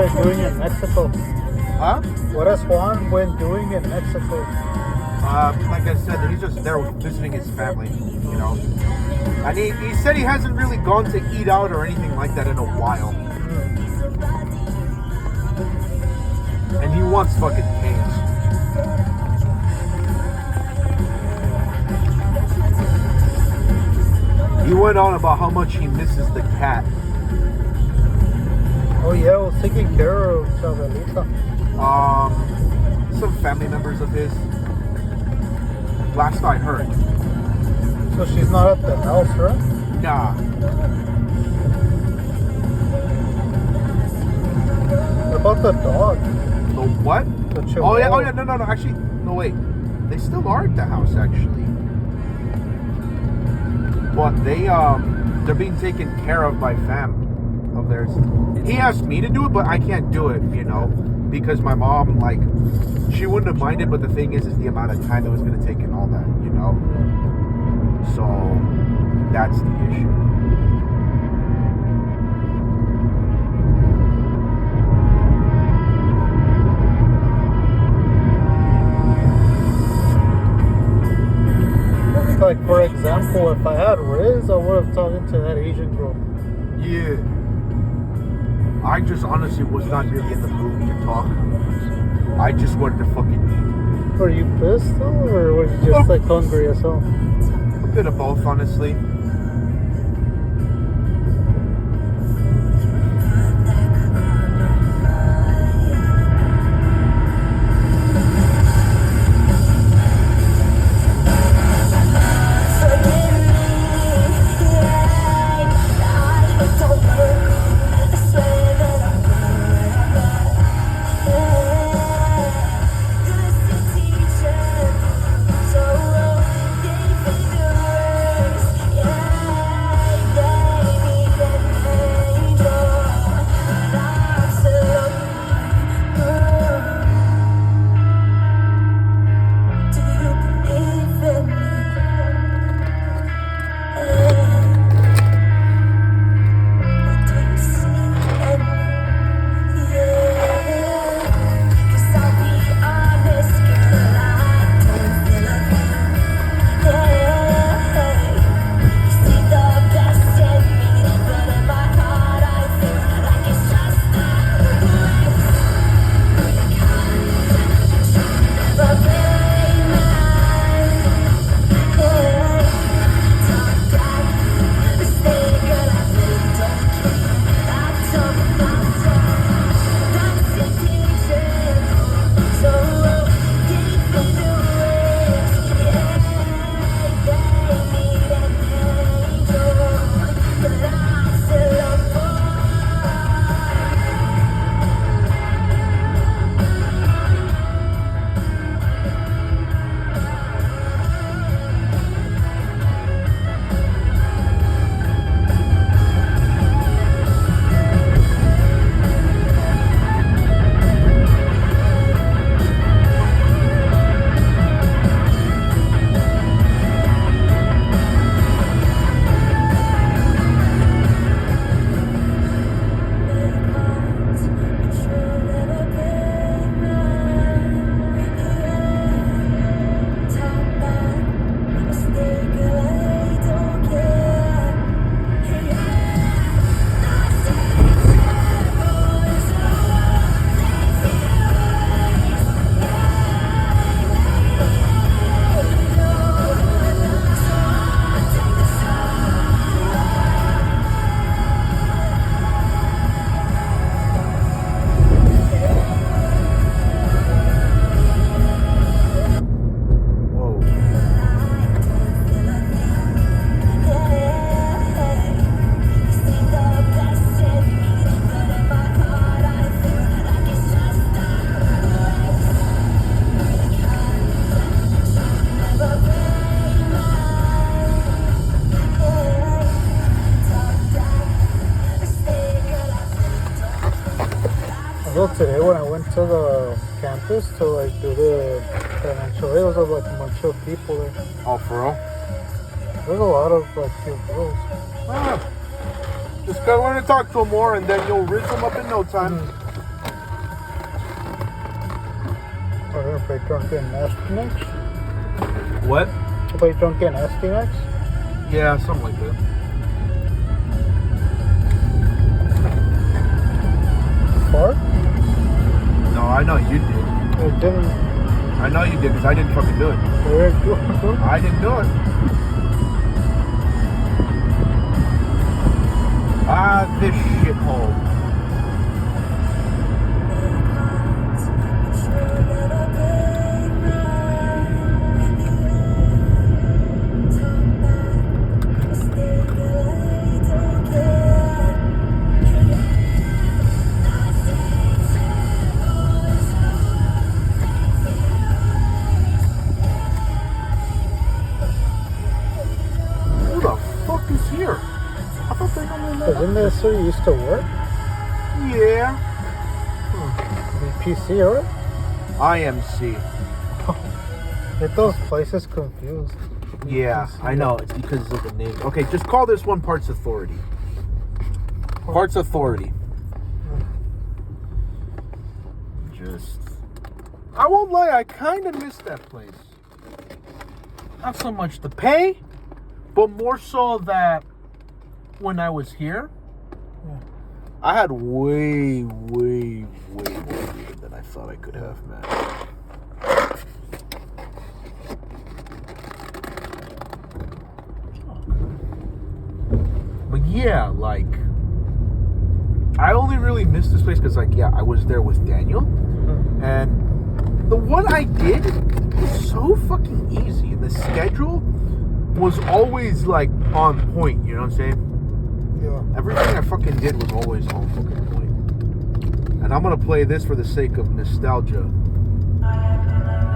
try doing in Mexico? Huh? What has Juan been doing in Mexico? Like I said, he's just there visiting his family, you know. And he said he hasn't really gone to eat out or anything like that in a while. And he wants fucking canes. He went on about how much he misses the cat. Oh yeah, I was taking care of Chabelita. Some family members of his. Last I heard. So she's not at the house, right? Nah. What about the dog? The what? The Oh Chihuahua. yeah, no, actually, no wait. They still are at the house actually. But they're being taken care of by fam of theirs. He asked me to do it, but I can't do it, you know, because my mom, like, she wouldn't have minded, but the thing is the amount of time it was gonna take and all that, you know. So that's the issue. Like, for example, if I had Riz, I would have talked to that Asian girl. Yeah. I just honestly was not really in the mood to talk. I just wanted to fucking eat. Were you pissed though, or were you just like hungry as hell? A bit of both, honestly. So today when I went to the campus to like do the financial aid, there was like a bunch of people there. Oh, for real? There's a lot of like cute girls. Ah, just gotta learn to talk to them more, and then you'll rizz them up in no time. If I don't get nasty next? What? If I don't get nasty next? Yeah, something like that. Fart? No, I know you did. It didn't. I know you did because I didn't fucking do it. Where did you go? I didn't do it. Ah, this shithole. Who the fuck is here? I thought they only let Isn't this where you used to work? Yeah. BPC, right? IMC. Get those places confused. Yeah, BPC. I know. It's because of the name. Okay, just call this one Parts Authority. Parts Authority. Just. I won't lie, I kind of miss that place. Not so much the pay, but more so that when I was here, Yeah. I had way more freedom than I thought I could have, man. But yeah, like, I only really missed this place because, like, yeah, I was there with Daniel, and the one I did was so fucking easy, and the schedule was always, like, on point, you know what I'm saying? Yeah. Everything I fucking did was always on fucking point. And I'm gonna play this for the sake of nostalgia.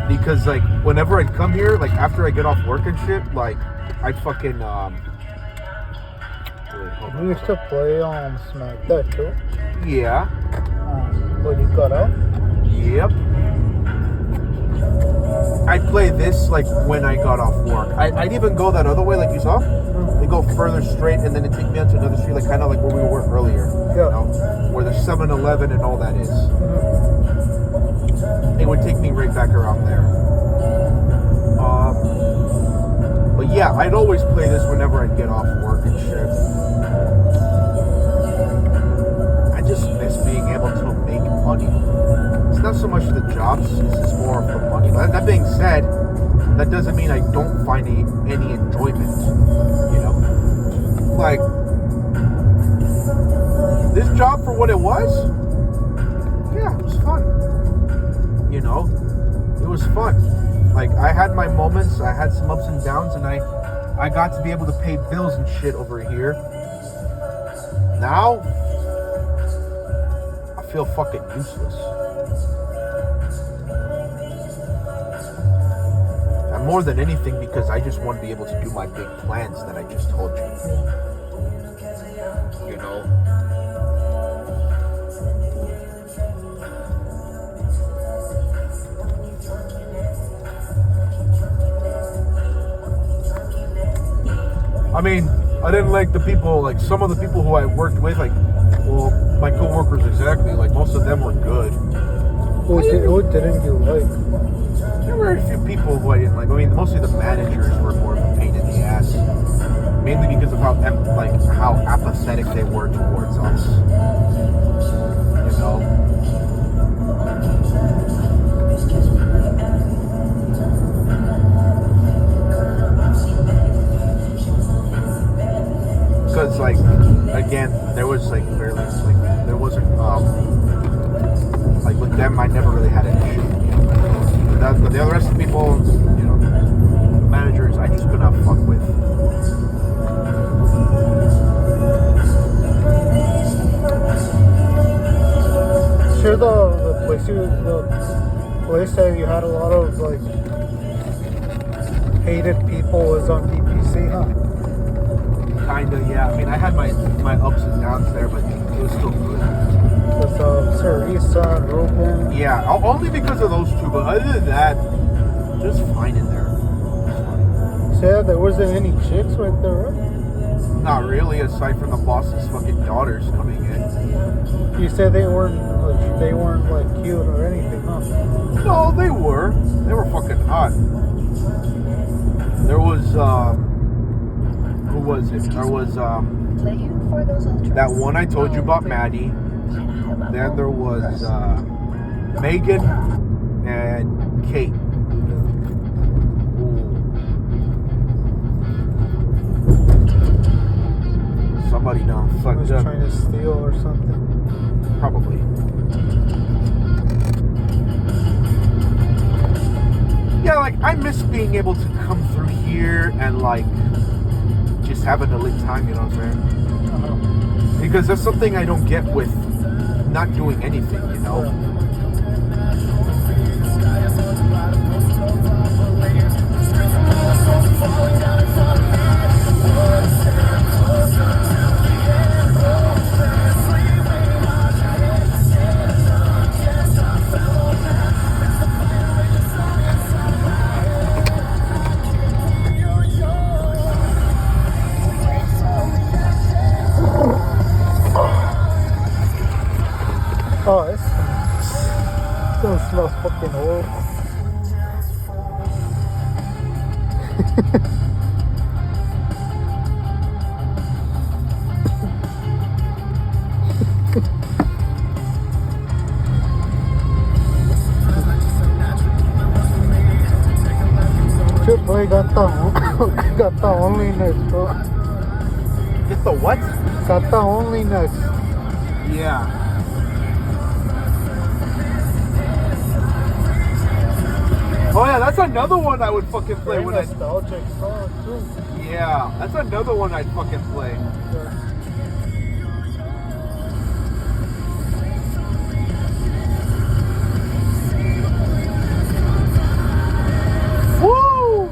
Because, like, whenever I'd come here, like, after I get off work and shit, like, I'd fucking, wait, hold on, You used to play Smack that too. Yeah. But you got out? Yep. I'd play this, like, when I got off work. I'd even go that other way, like you saw. They go further straight, and then it take me onto another street, like, kind of like where we were earlier. Yeah. You know, where the 7-Eleven and all that is. It would take me right back around there. But yeah, I'd always play this whenever I'd get off work and shit. I just miss being able to make money. It's not so much the jobs, it's just more of the money. But that being said, that doesn't mean I don't find any enjoyment, you know? Like, this job for what it was, yeah, it was fun. You know? It was fun. Like, I had my moments, I had some ups and downs, and I got to be able to pay bills and shit over here. Now, I feel fucking useless. And more than anything, because I just want to be able to do my big plans that I just told you. You know? I mean, I didn't like the people, like some of the people who I worked with, like, well, my co-workers exactly, like most of them were good. Who didn't you like? There were a few people who I didn't like. I mean, mostly the managers were more of a pain in the ass. Mainly because of how apathetic they were towards us. You know? Because, like, again, there was, like, barely, like, there wasn't, like, with them, I never really had an issue. But the rest of the people, you know, managers, I just could not fuck with. Sure, the place that you had a lot of, like, hated people was on DPC, huh? Kinda, yeah. I mean, I had my ups and downs there, but it was still good. With Cerisa and Ruben. Yeah, only because of those two, but other than that, just fine in there. So yeah, there wasn't any chicks right there, right? Not really, aside from the boss's fucking daughters coming in. You said they weren't like They weren't like cute or anything, huh? No, they were. They were fucking hot. There was who was it? There was that one I told you about, Maddie. Then there was Megan and Kate. Ooh. Somebody done Was fucked up. trying to steal or something. Probably. Yeah, like I miss being able to come through here and like just having a lit time, you know what I'm saying? Because that's something I don't get with not doing anything, you know? Oh, this smells fucking horrible. Shit, boy, got the onlyness, bro. Get the what? Got the onlyness. Yeah. Oh yeah, that's another one I would fucking play Very when I. nostalgic song too. Yeah, that's another one I'd fucking play. Woo!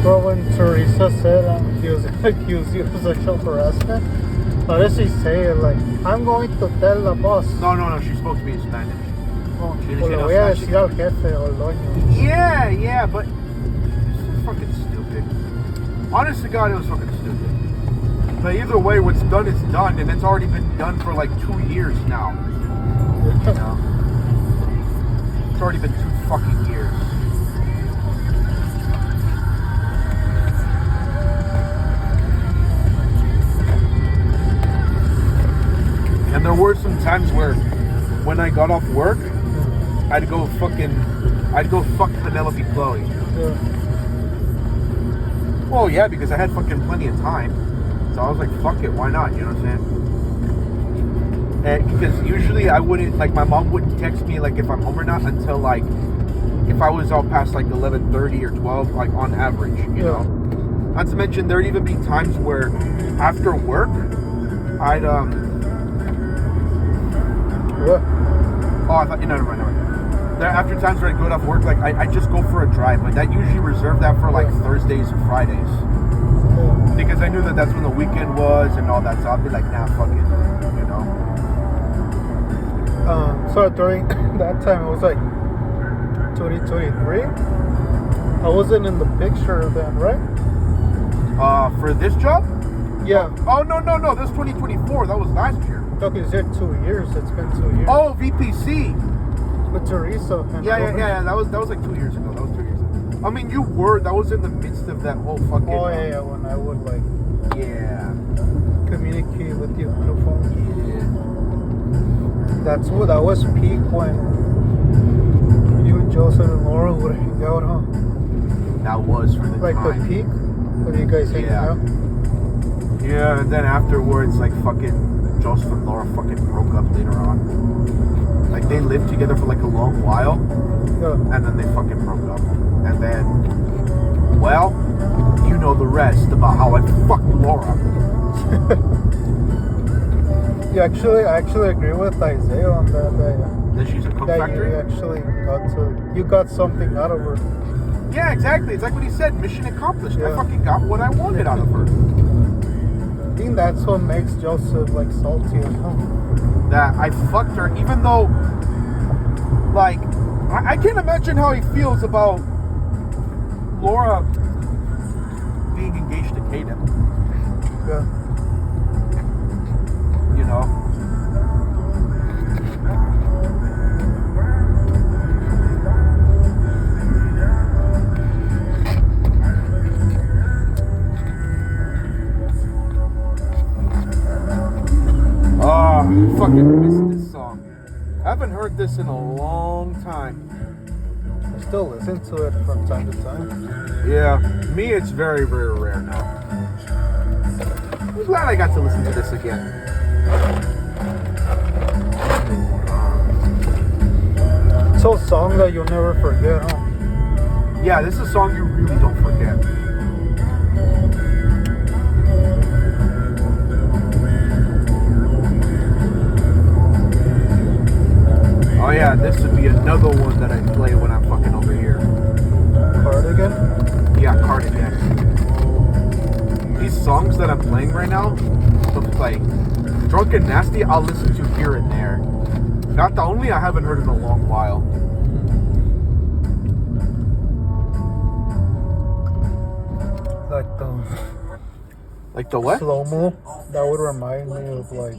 Bro, when Teresa said he was accused you of sexual harassment, how does she say it? Like, I'm going to tell the boss. No, she spoke to me in Spanish. Oh, She didn't pues say le no voy a Spanish. decir al jefe o al dueño. Yeah, but it's fucking stupid. Honest to God, it was fucking stupid. But either way, what's done is done, and it's already been done for like 2 years now. You know? It's already been 2 fucking years. And there were some times where, when I got off work, I'd go fuck Penelope Chloe. Yeah. Oh yeah, because I had fucking plenty of time. So I was like, fuck it, why not? You know what I'm saying? And because usually I wouldn't, like, my mom wouldn't text me like if I'm home or not until like if I was out past like 11:30 or 12, like on average, you know. Not to mention there'd even be times where after work I'd What? Oh, I thought, never mind. There, after times where I go off work, like, I just go for a drive, but that usually reserved that for, like, Thursdays or Fridays. Yeah. Because I knew that that's when the weekend was and all that, so I'd be like, nah, fuck it, you know? So during that time, it was like 2023. I wasn't in the picture then, right? For this job? Yeah. Oh, no, that's 2024. That was last year. Okay, it's been 2 years. It's been 2 years. Oh, VPC. With Teresa. And Yeah. That was like 2 years ago. That was 2 years ago. I mean, that was in the midst of that whole fucking... Oh, yeah, when I would, like, Yeah. communicate with you through phone. Yeah. That was peak when you, Joseph, and Laura would hang out, huh? That was for the Like time. the peak? When you guys hanging Yeah. out? Yeah, and then afterwards, like fucking Joseph and Laura fucking broke up later on. Like they lived together for like a long while, Yeah. and then they fucking broke up. And then, well, you know the rest about how I fucked Laura. I actually agree with Isaiah on that. That she's a coke That factory. you got something out of her. Yeah, exactly. It's like what he said. Mission accomplished. I Yeah. fucking got what I wanted out of her. I think that's what makes Joseph like salty as hell. That I fucked her, even though, like, I can't imagine how he feels about Laura being engaged to Kaden. Yeah. You know? Fucking miss this song. I haven't heard this in a long time. I still listen to it from time to time. Yeah, me it's very, very rare now. I'm glad I got to listen to this again. It's a song that you'll never forget, huh? Yeah, this is a song you really don't forget. Oh yeah, this would be another one that I play when I'm fucking over here. Cardigan? Yeah, Cardigan. These songs that I'm playing right now, like Drunk and Nasty, I'll listen to here and there. Not the only I haven't heard in a long while. Like the what? Slow-mo. That would remind me of like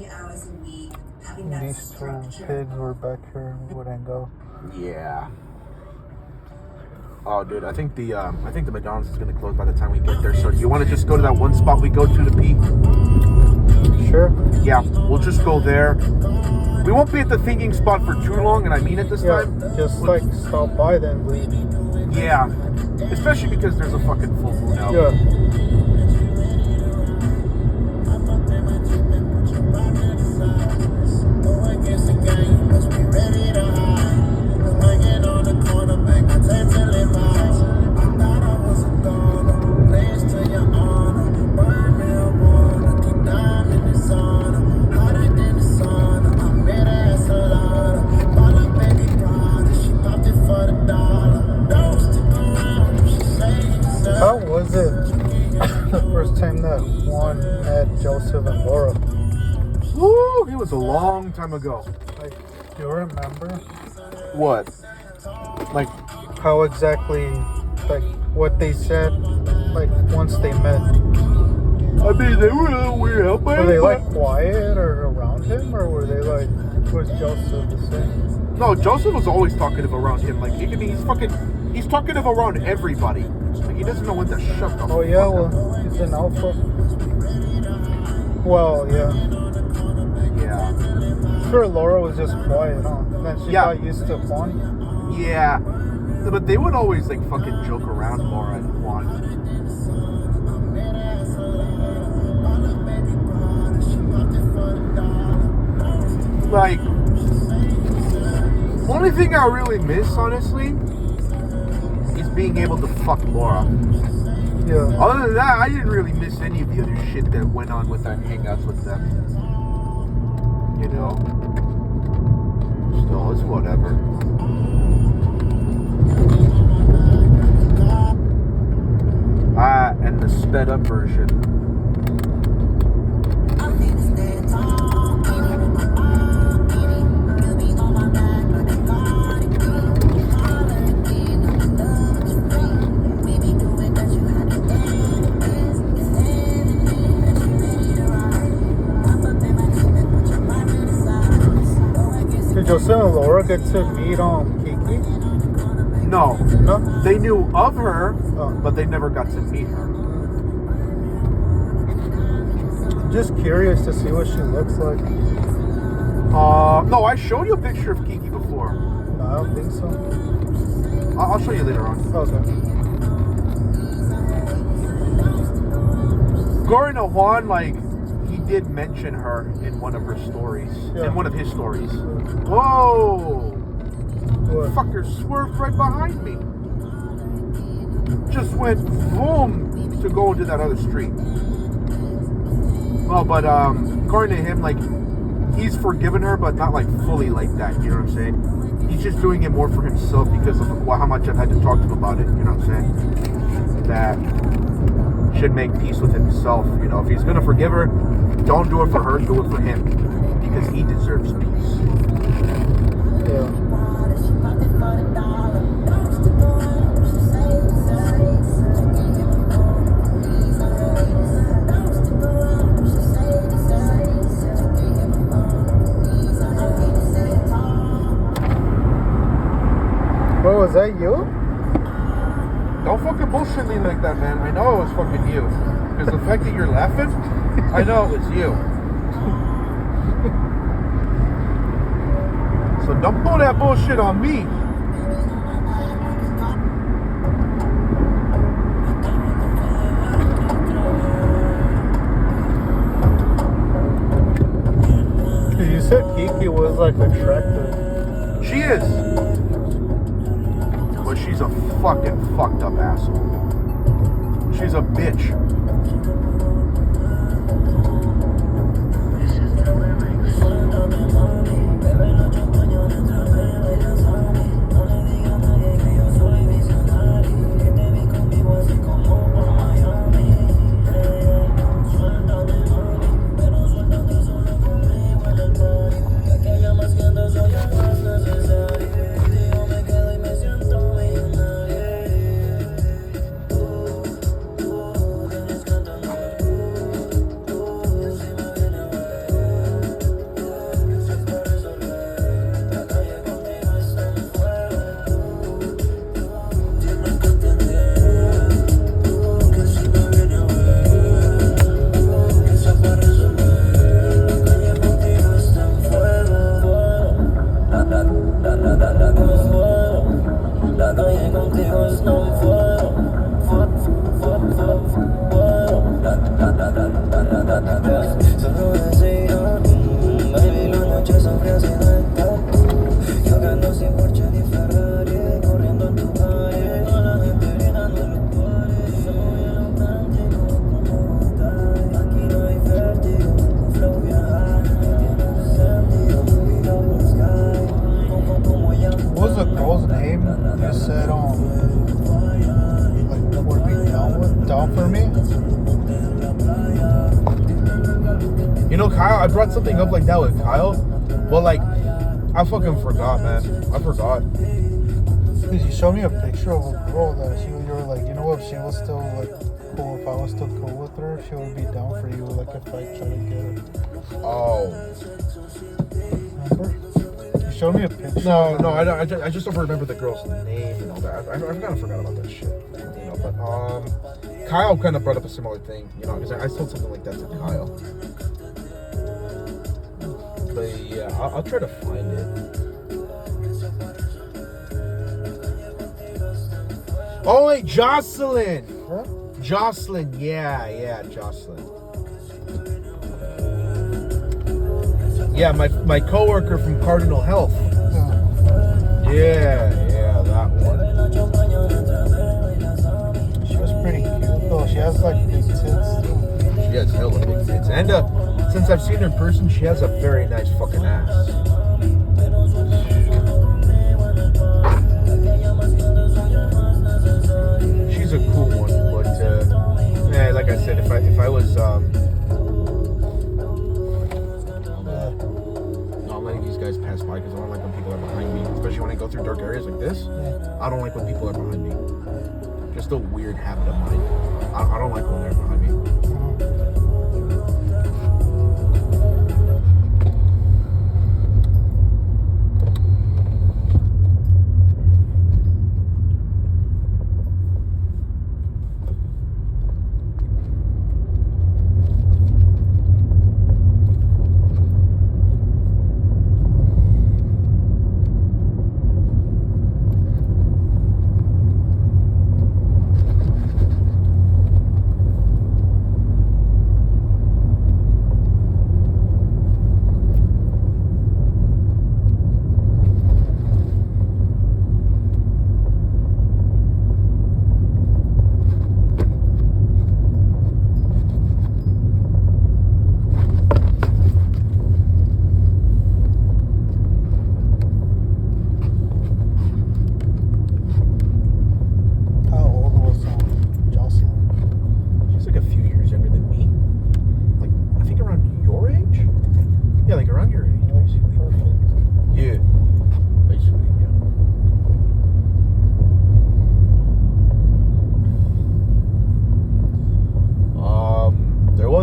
these two pigs were back here and wouldn't go. Yeah. Oh, dude, I think the McDonald's is gonna close by the time we get there. So, do you want to just go to that one spot we go to pee? Sure. Yeah, we'll just go there. We won't be at the thinking spot for too long, and I mean it this time. Just like stop by then leave. Yeah, especially because there's a fucking full moon out. Yeah. How was it the first time that Juan met Joseph and Laura? Woo! It was a long time ago. Like, do you remember What? Like, how exactly, like, what they said, like, once they met? I mean, they were a little weird. Were they, like, quiet or around him, or were they, like, was Joseph the same? No, Joseph was always talkative around him. Like, he's talkative around everybody. Like, he doesn't know when to shut the Oh, yeah, fuck up. well, he's an alpha. Well, yeah. Yeah. Sure, Laura was just quiet, huh? Then she Yeah. got used to Juan. Yeah. But they would always, like, fucking joke around Laura and Juan. Like, only thing I really miss, honestly, is being able to fuck Laura. Yeah. Other than that, I didn't really miss any of the other shit that went on with that hangouts with them. You know? Still, it's whatever. And the sped up version. Did Joseph and Laura get to meet Kiki? No. No? They knew of her, Oh. but they never got to meet her. I'm just curious to see what she looks like. No, I showed you a picture of Kiki before. No, I don't think so. I'll show you later on. Okay. according to Juan, like, he did mention her in one of her stories. Yeah. In one of his stories. Whoa! What? Fucker swerved right behind me. Just went boom to go into that other street. Well, but according to him, like, he's forgiven her, but not like fully like that. You know what I'm saying? He's just doing it more for himself because of how much I've had to talk to him about it. You know what I'm saying? That should make peace with himself. You know, if he's gonna forgive her, don't do it for her, do it for him, because he deserves peace. Yeah. What was that, you? Don't fucking bullshit me like that, man. I know it was fucking you. Because the fact that you're laughing, I know it was you. So don't pull that bullshit on me. You said Kiki was like attractive. She is. But she's a fucking fucked up asshole. She's a bitch. What was the girl's name you said like would be down for me? You know, Kyle, I brought something up like that with Kyle. But, like, I fucking forgot, man. I forgot. Because you showed me a picture of a girl that you were like, you know, if she was still like cool, if I was still cool with her, she would be down for you, like if I try to get her. Oh. Remember? You showed me a picture. No, I just don't remember the girl's name and all that. I kind of forgot about that shit. You know, but, Kyle kind of brought up a similar thing, you know, because I told something like that to Kyle. But, yeah, I'll try to find it. Oh, wait, Jocelyn. Huh? Jocelyn, yeah, Jocelyn. Yeah, my coworker from Cardinal Health. Yeah, that one. She was pretty cute though. She has like big tits too. She has hella big tits. And since I've seen her in person, she has a very nice fucking ass. She's a cool one, but yeah, like I said, if I was I'm letting these guys pass by because I don't like when people are behind me, especially when I go through dark areas like this. I don't like when people are behind me. Just a weird habit of mine. I don't like when they're behind me.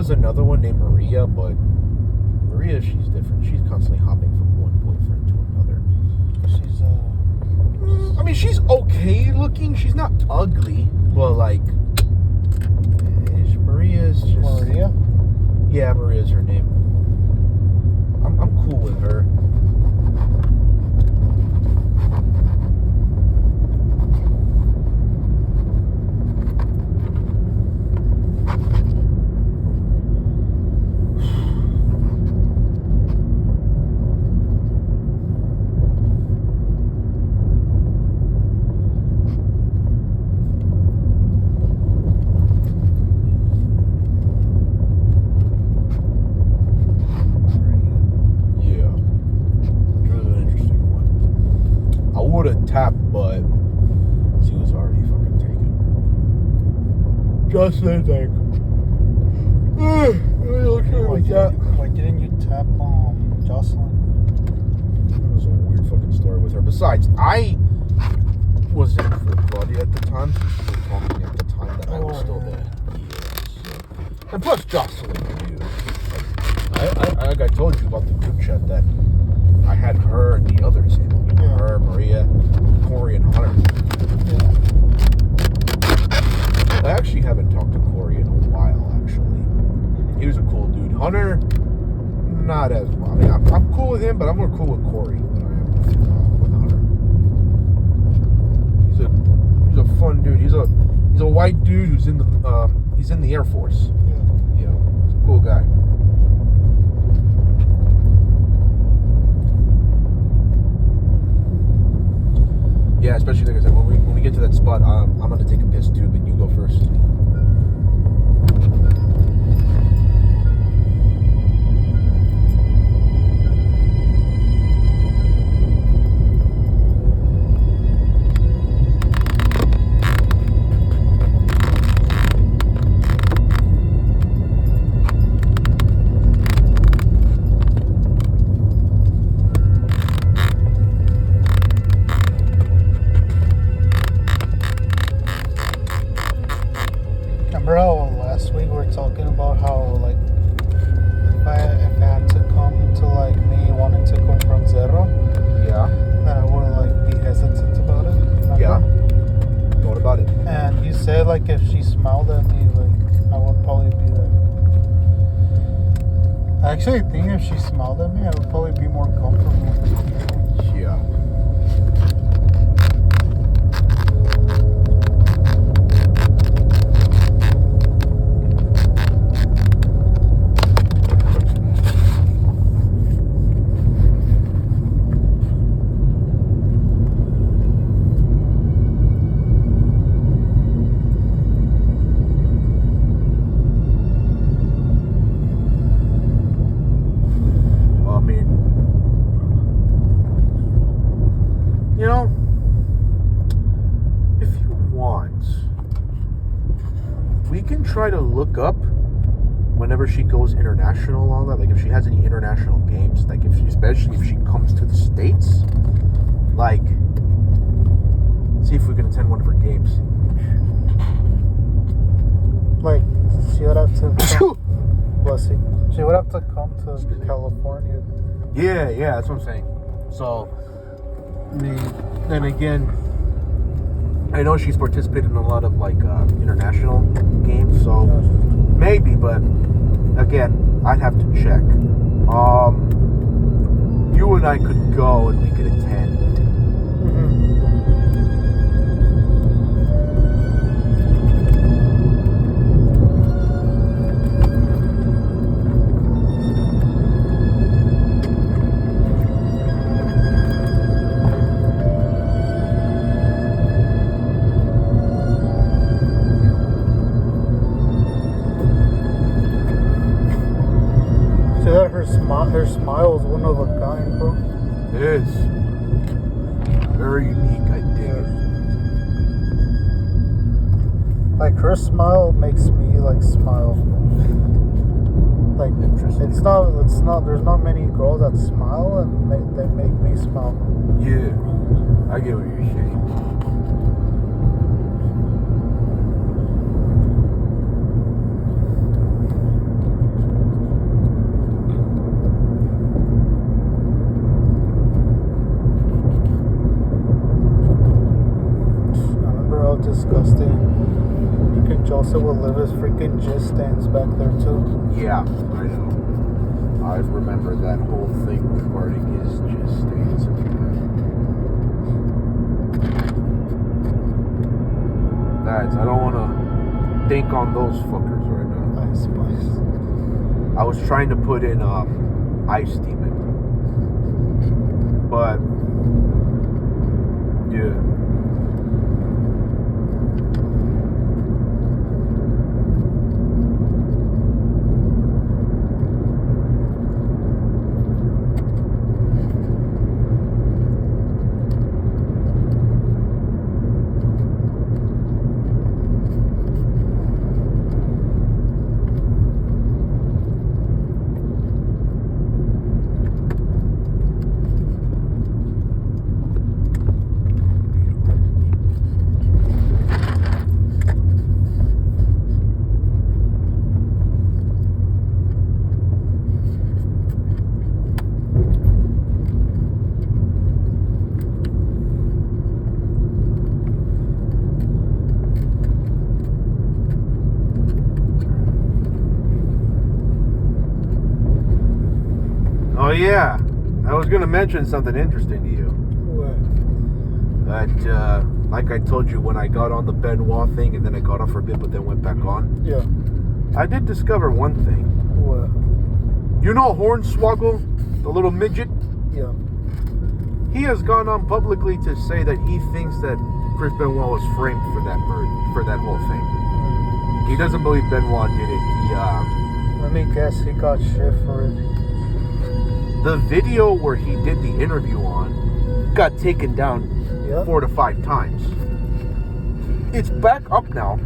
was another one named Maria, but Maria, she's different. She's constantly hopping from one boyfriend to another. She's I mean, she's okay looking. She's not ugly, but like Maria's just Maria. Yeah, Maria's her name. I'm cool with her. Tapped, but she was already fucking taken. Jocelyn, like, why didn't you tap Jocelyn? It was a weird fucking story with her. Besides, I was in for Claudia at the time, so she was talking at the time that I was still there. Yes. And plus, Jocelyn, dude. Like I told you about the group chat that I had her and the others in. Her, Maria, Corey, and Hunter. Yeah. I actually haven't talked to Corey in a while, actually. He was a cool dude. Hunter, not as well. I mean, I'm cool with him, but I'm more cool with Corey than I am with Hunter. He's a fun dude. He's a white dude who's in the Air Force. Yeah. You know, he's a cool guy. Yeah, especially like I said, when we get to that spot, I'm gonna take a piss too, but you go first. Remember how last week we were talking about how like if I had to come to like me wanting to come from zero, Yeah. that I would like be hesitant about it. Remember? Yeah. What about it? And you said like if she smiled at me, like I would probably be like. I actually think if she smiled at me, I would probably be more comfortable. Yeah. You know, if you want, we can try to look up whenever she goes international, all that. Like if she has any international games, like especially if she comes to the States, like see if we can attend one of her games. Like she would have to. Bless you. She would have to come to California. Yeah, that's what I'm saying. So, then again, I know she's participated in a lot of like international games, so maybe, but again, I'd have to check. You and I could go and we could attend. Her smile is one of a kind, bro. It is very unique. I dig it. Like her smile makes me like smile. Like it's not. There's not many girls that smile and they make me smile. Yeah, I get what you're saying. Joseph will live his freaking jizz stands back there too. Yeah, I know. I remember that whole thing regarding his jizz stains and that. I don't want to think on those fuckers right now. I suppose. I was trying to put in Ice Demon, but yeah. Oh yeah, I was gonna mention something interesting to you. What? That, like I told you when I got on the Benoit thing and then I got off for a bit but then went back on. Yeah. I did discover one thing. What? You know Hornswoggle, the little midget? Yeah. He has gone on publicly to say that he thinks that Chris Benoit was framed for that murder, for that whole thing. He doesn't believe Benoit did it. Let me guess, he got shit for it. The video where he did the interview on got taken down 4 to 5 times. It's back up now.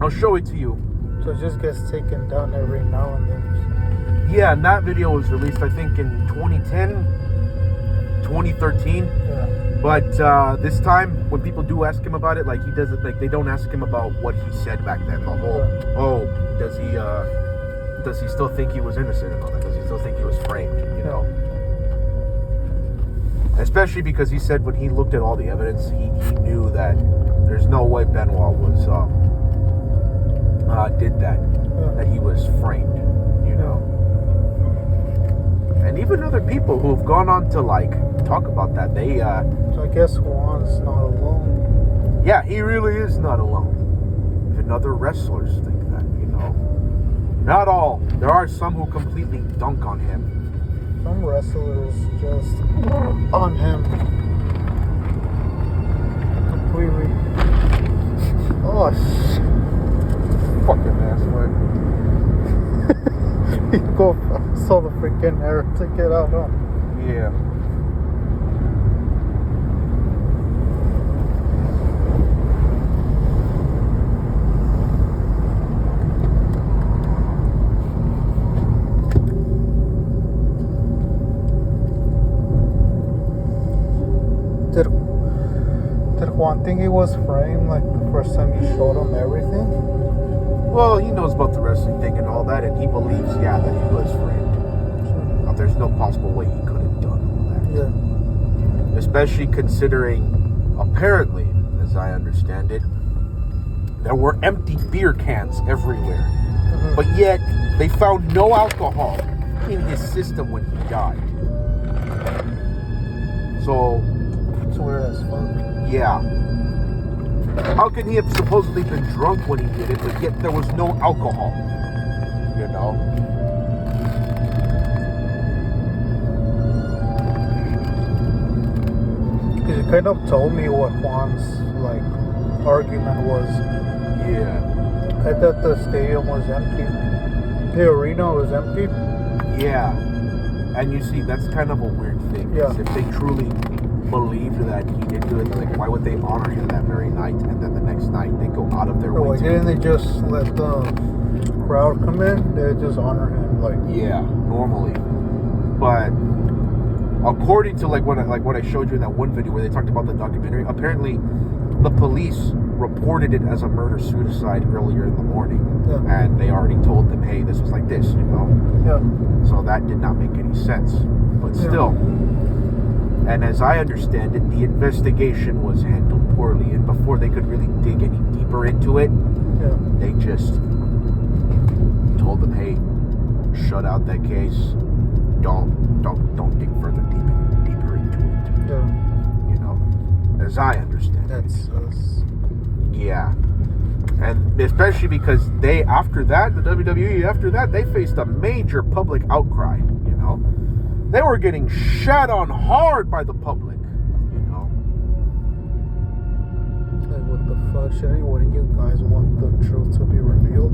I'll show it to you. So it just gets taken down every now and then. Yeah, and that video was released, I think, in 2010, 2013. Yeah. But this time, when people do ask him about it, like he doesn't, like they don't ask him about what he said back then. The whole, does he still think he was innocent and all that? Does he still think he was framed? You know. Especially because he said when he looked at all the evidence, he knew that there's no way Benoit was did that. That he was framed. You know. And even other people who have gone on to like talk about that, they So I guess Juan's not alone. yeah, he really is not alone. Even other wrestlers think that, you know. Not all. There are some who completely dunk on him. Some wrestlers just on him completely. Oh shit. Fucking asswipe. You go saw the freaking air to get out, huh? Yeah. Did Juan think he was framed like the first time you showed him everything? Well, he knows about the wrestling thing and all that, and he believes, yeah, that he was framed. There's no possible way he could have done all that. Yeah. Especially considering, apparently, as I understand it, there were empty beer cans everywhere. Mm-hmm. But yet, they found no alcohol in his system when he died. So, It's weird as fuck. yeah. How can he have supposedly been drunk when he did it, but yet there was no alcohol? You know? Because you kind of told me what Juan's like argument was. Yeah. I thought the stadium was empty. The arena was empty. Yeah. And you see, that's kind of a weird thing. Yeah. If they truly believed that he did do it, like, why would they honor him that very night, and then the next night they go out of their way Why didn't they just let the crowd come in? They just honor him, like. Yeah, normally. But according to like what I showed you in that one video where they talked about the documentary, apparently the police reported it as a murder-suicide earlier in the morning. Yeah. And they already told them, hey, this was like this, you know? Yeah. So that did not make any sense. But still, And as I understand it, the investigation was handled poorly, and before they could really dig any deeper into it, Yeah. they just told them, "Hey, shut out that case. Don't dig further deeper into it." Yeah. You know, as I understand That's it. us. Yeah. And especially because the WWE, after that, they faced a major public outcry, you know. They were getting shat on hard by the public, you know. Like, what the fuck? Wouldn't you guys want the truth to be revealed?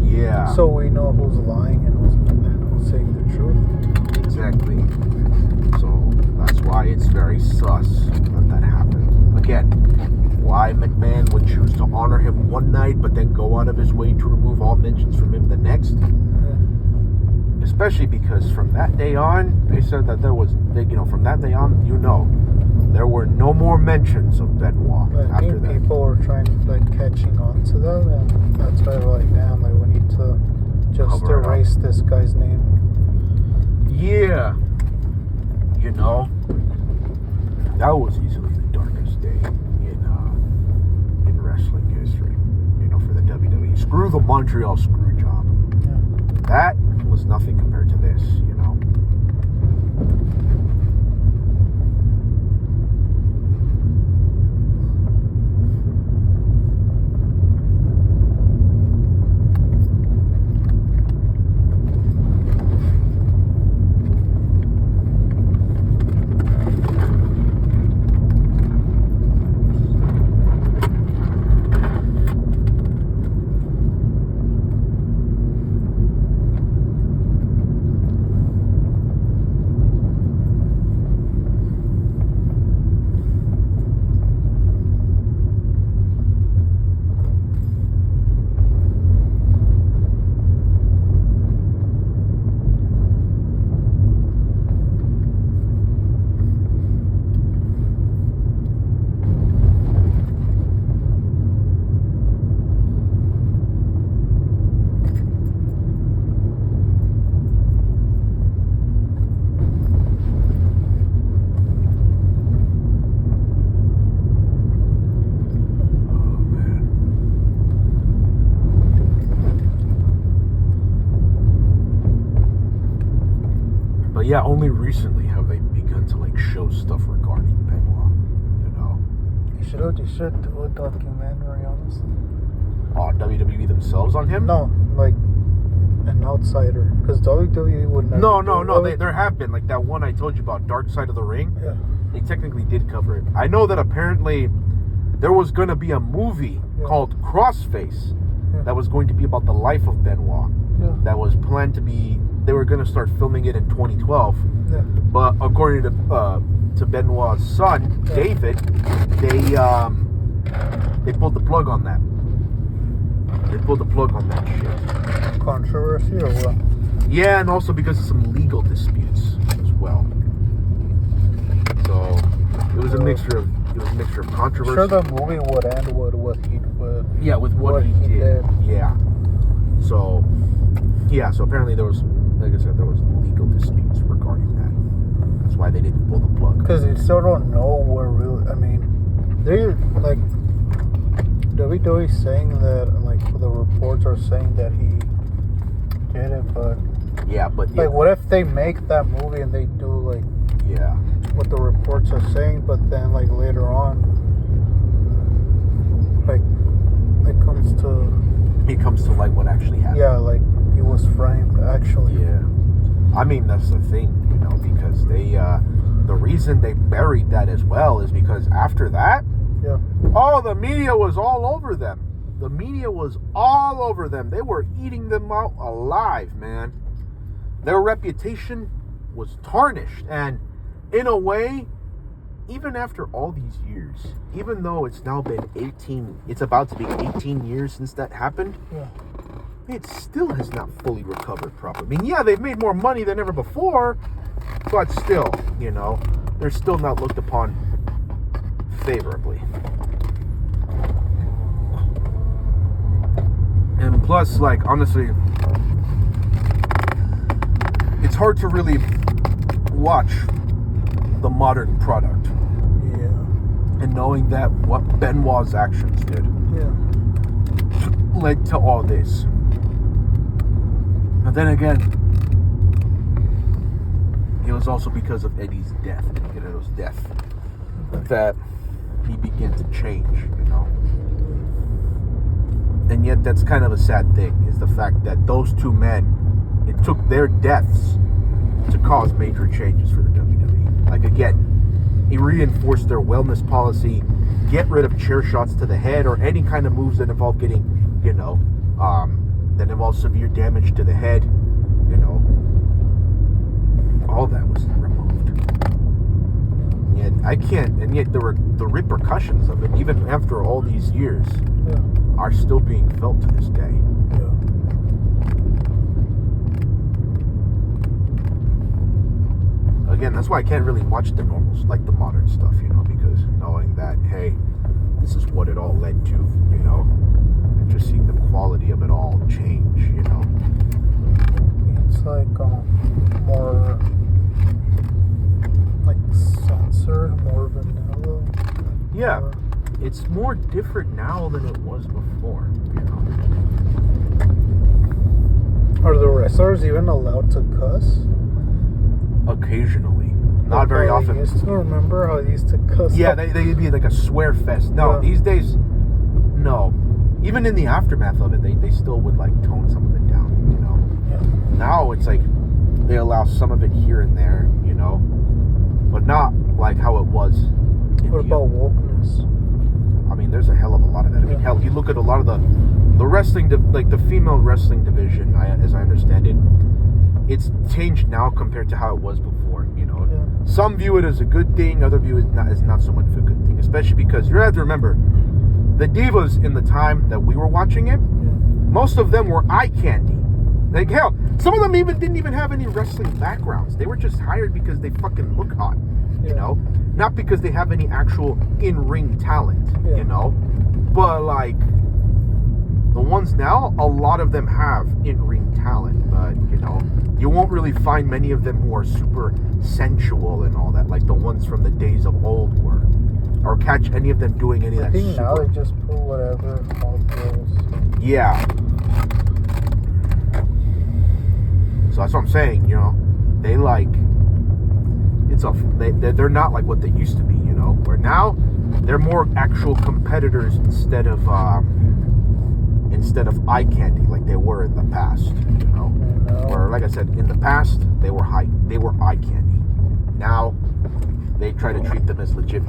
Yeah. So we know who's lying and who's saying the truth. Exactly. So that's why it's very sus that happened. Again, why McMahon would choose to honor him one night but then go out of his way to remove all mentions from him the next. Yeah. Especially because from that day on, they said that there was, from that day on, there were no more mentions of Benoit I after think that. people were catching on to that, and that's why they're like, damn, we need to just Cover it up. erase this guy's name. Yeah. That was easily the darkest day in wrestling history, for the WWE. Screw the Montreal screw job. Yeah. That was nothing compared to this, yeah, only recently have they begun to show stuff regarding Benoit, You should do a documentary, honestly. On WWE themselves on him? No, like an outsider, because WWE would never. No. There have been that one I told you about, Dark Side of the Ring. Yeah. They technically did cover it. I know that apparently there was going to be a movie called Crossface that was going to be about the life of Benoit. Yeah. That was planned to be. They were going to start filming it in 2012, Yeah. but according to Benoit's son, David, they pulled the plug on that. They pulled the plug on that shit. Controversy or what? Yeah, and also because of some legal disputes as well. So it was a mixture of controversy. Sure, the movie would end with what he would. Yeah, with what he did. Yeah. So apparently there was, like I said, there was legal disputes regarding that. That's why they didn't pull the plug. Because you still don't know where really. I mean, they're WWE saying that the reports are saying that he did it, but Yeah, but what if they make that movie and they do what the reports are saying, but then later on, it comes to what actually happened. yeah, he was framed actually. Yeah. I mean, that's the thing, because they, the reason they buried that as well is because after that, the media was all over them. The media was all over them. They were eating them out alive, man. Their reputation was tarnished. And in a way, even after all these years, even though it's now been it's about to be 18 years since that happened, it still has not fully recovered properly. I mean, yeah, they've made more money than ever before, but still, they're still not looked upon favorably. And plus, honestly, it's hard to really watch the modern product. Yeah. And knowing that what Benoit's actions did Yeah. led to all this. But then again, it was also because of Eddie's death, Guerrero's death, that he began to change, you know. And yet that's kind of a sad thing, is the fact that those two men, it took their deaths to cause major changes for the WWE. Like, again, it reinforced their wellness policy, get rid of chair shots to the head or any kind of moves that involve getting, you know, that involve severe damage to the head, you know. All that was removed. Yet I can't, and yet there were the repercussions of it, even after all these years, Yeah. are still being felt to this day. Yeah. Again, that's why I can't really watch the normals, like the modern stuff, you know, because knowing that, hey, this is what it all led to, you know, and just seeing the quality of it all change, you know. It's like more like censored, more vanilla. Yeah, Or- it's more different now than it was before, you know. Are the wrestlers even allowed to cuss? Occasionally, not very Like how often. they used to remember how they used to cuss. Yeah, they'd be like a swear fest. No, Yeah. these days, no. Even in the aftermath of it, they still would like tone some of it down, you know. Yeah. Now it's like they allow some of it here and there, you know, but not like how it was. What about wokeness? I mean, there's a hell of a lot of that. I mean, Yeah. hell, you look at a lot of the wrestling, like the female wrestling division, as I understand it, it's changed now compared to how it was before. You know, Yeah. some view it as a good thing, other view it as not so much of a good thing. Especially because you have to remember, the divas in the time that we were watching it, Yeah. most of them were eye candy. Like hell, some of them didn't even have any wrestling backgrounds. They were just hired because they fucking look hot. You Yeah. know, not because they have any actual in-ring talent. Yeah. You know, but like the ones now, a lot of them have in-ring talent, but you know, you won't really find many of them who are super sensual and all that, like the ones from the days of old were, or catch any of them doing any of I that. think now super- they just put whatever all girls. Yeah. So that's what I'm saying, you know. They like they're not like what they used to be, you know. Where now they're more actual competitors instead of eye candy like they were in the past, you know. Where like I said, in the past they were eye candy. Now they try to treat them as legit.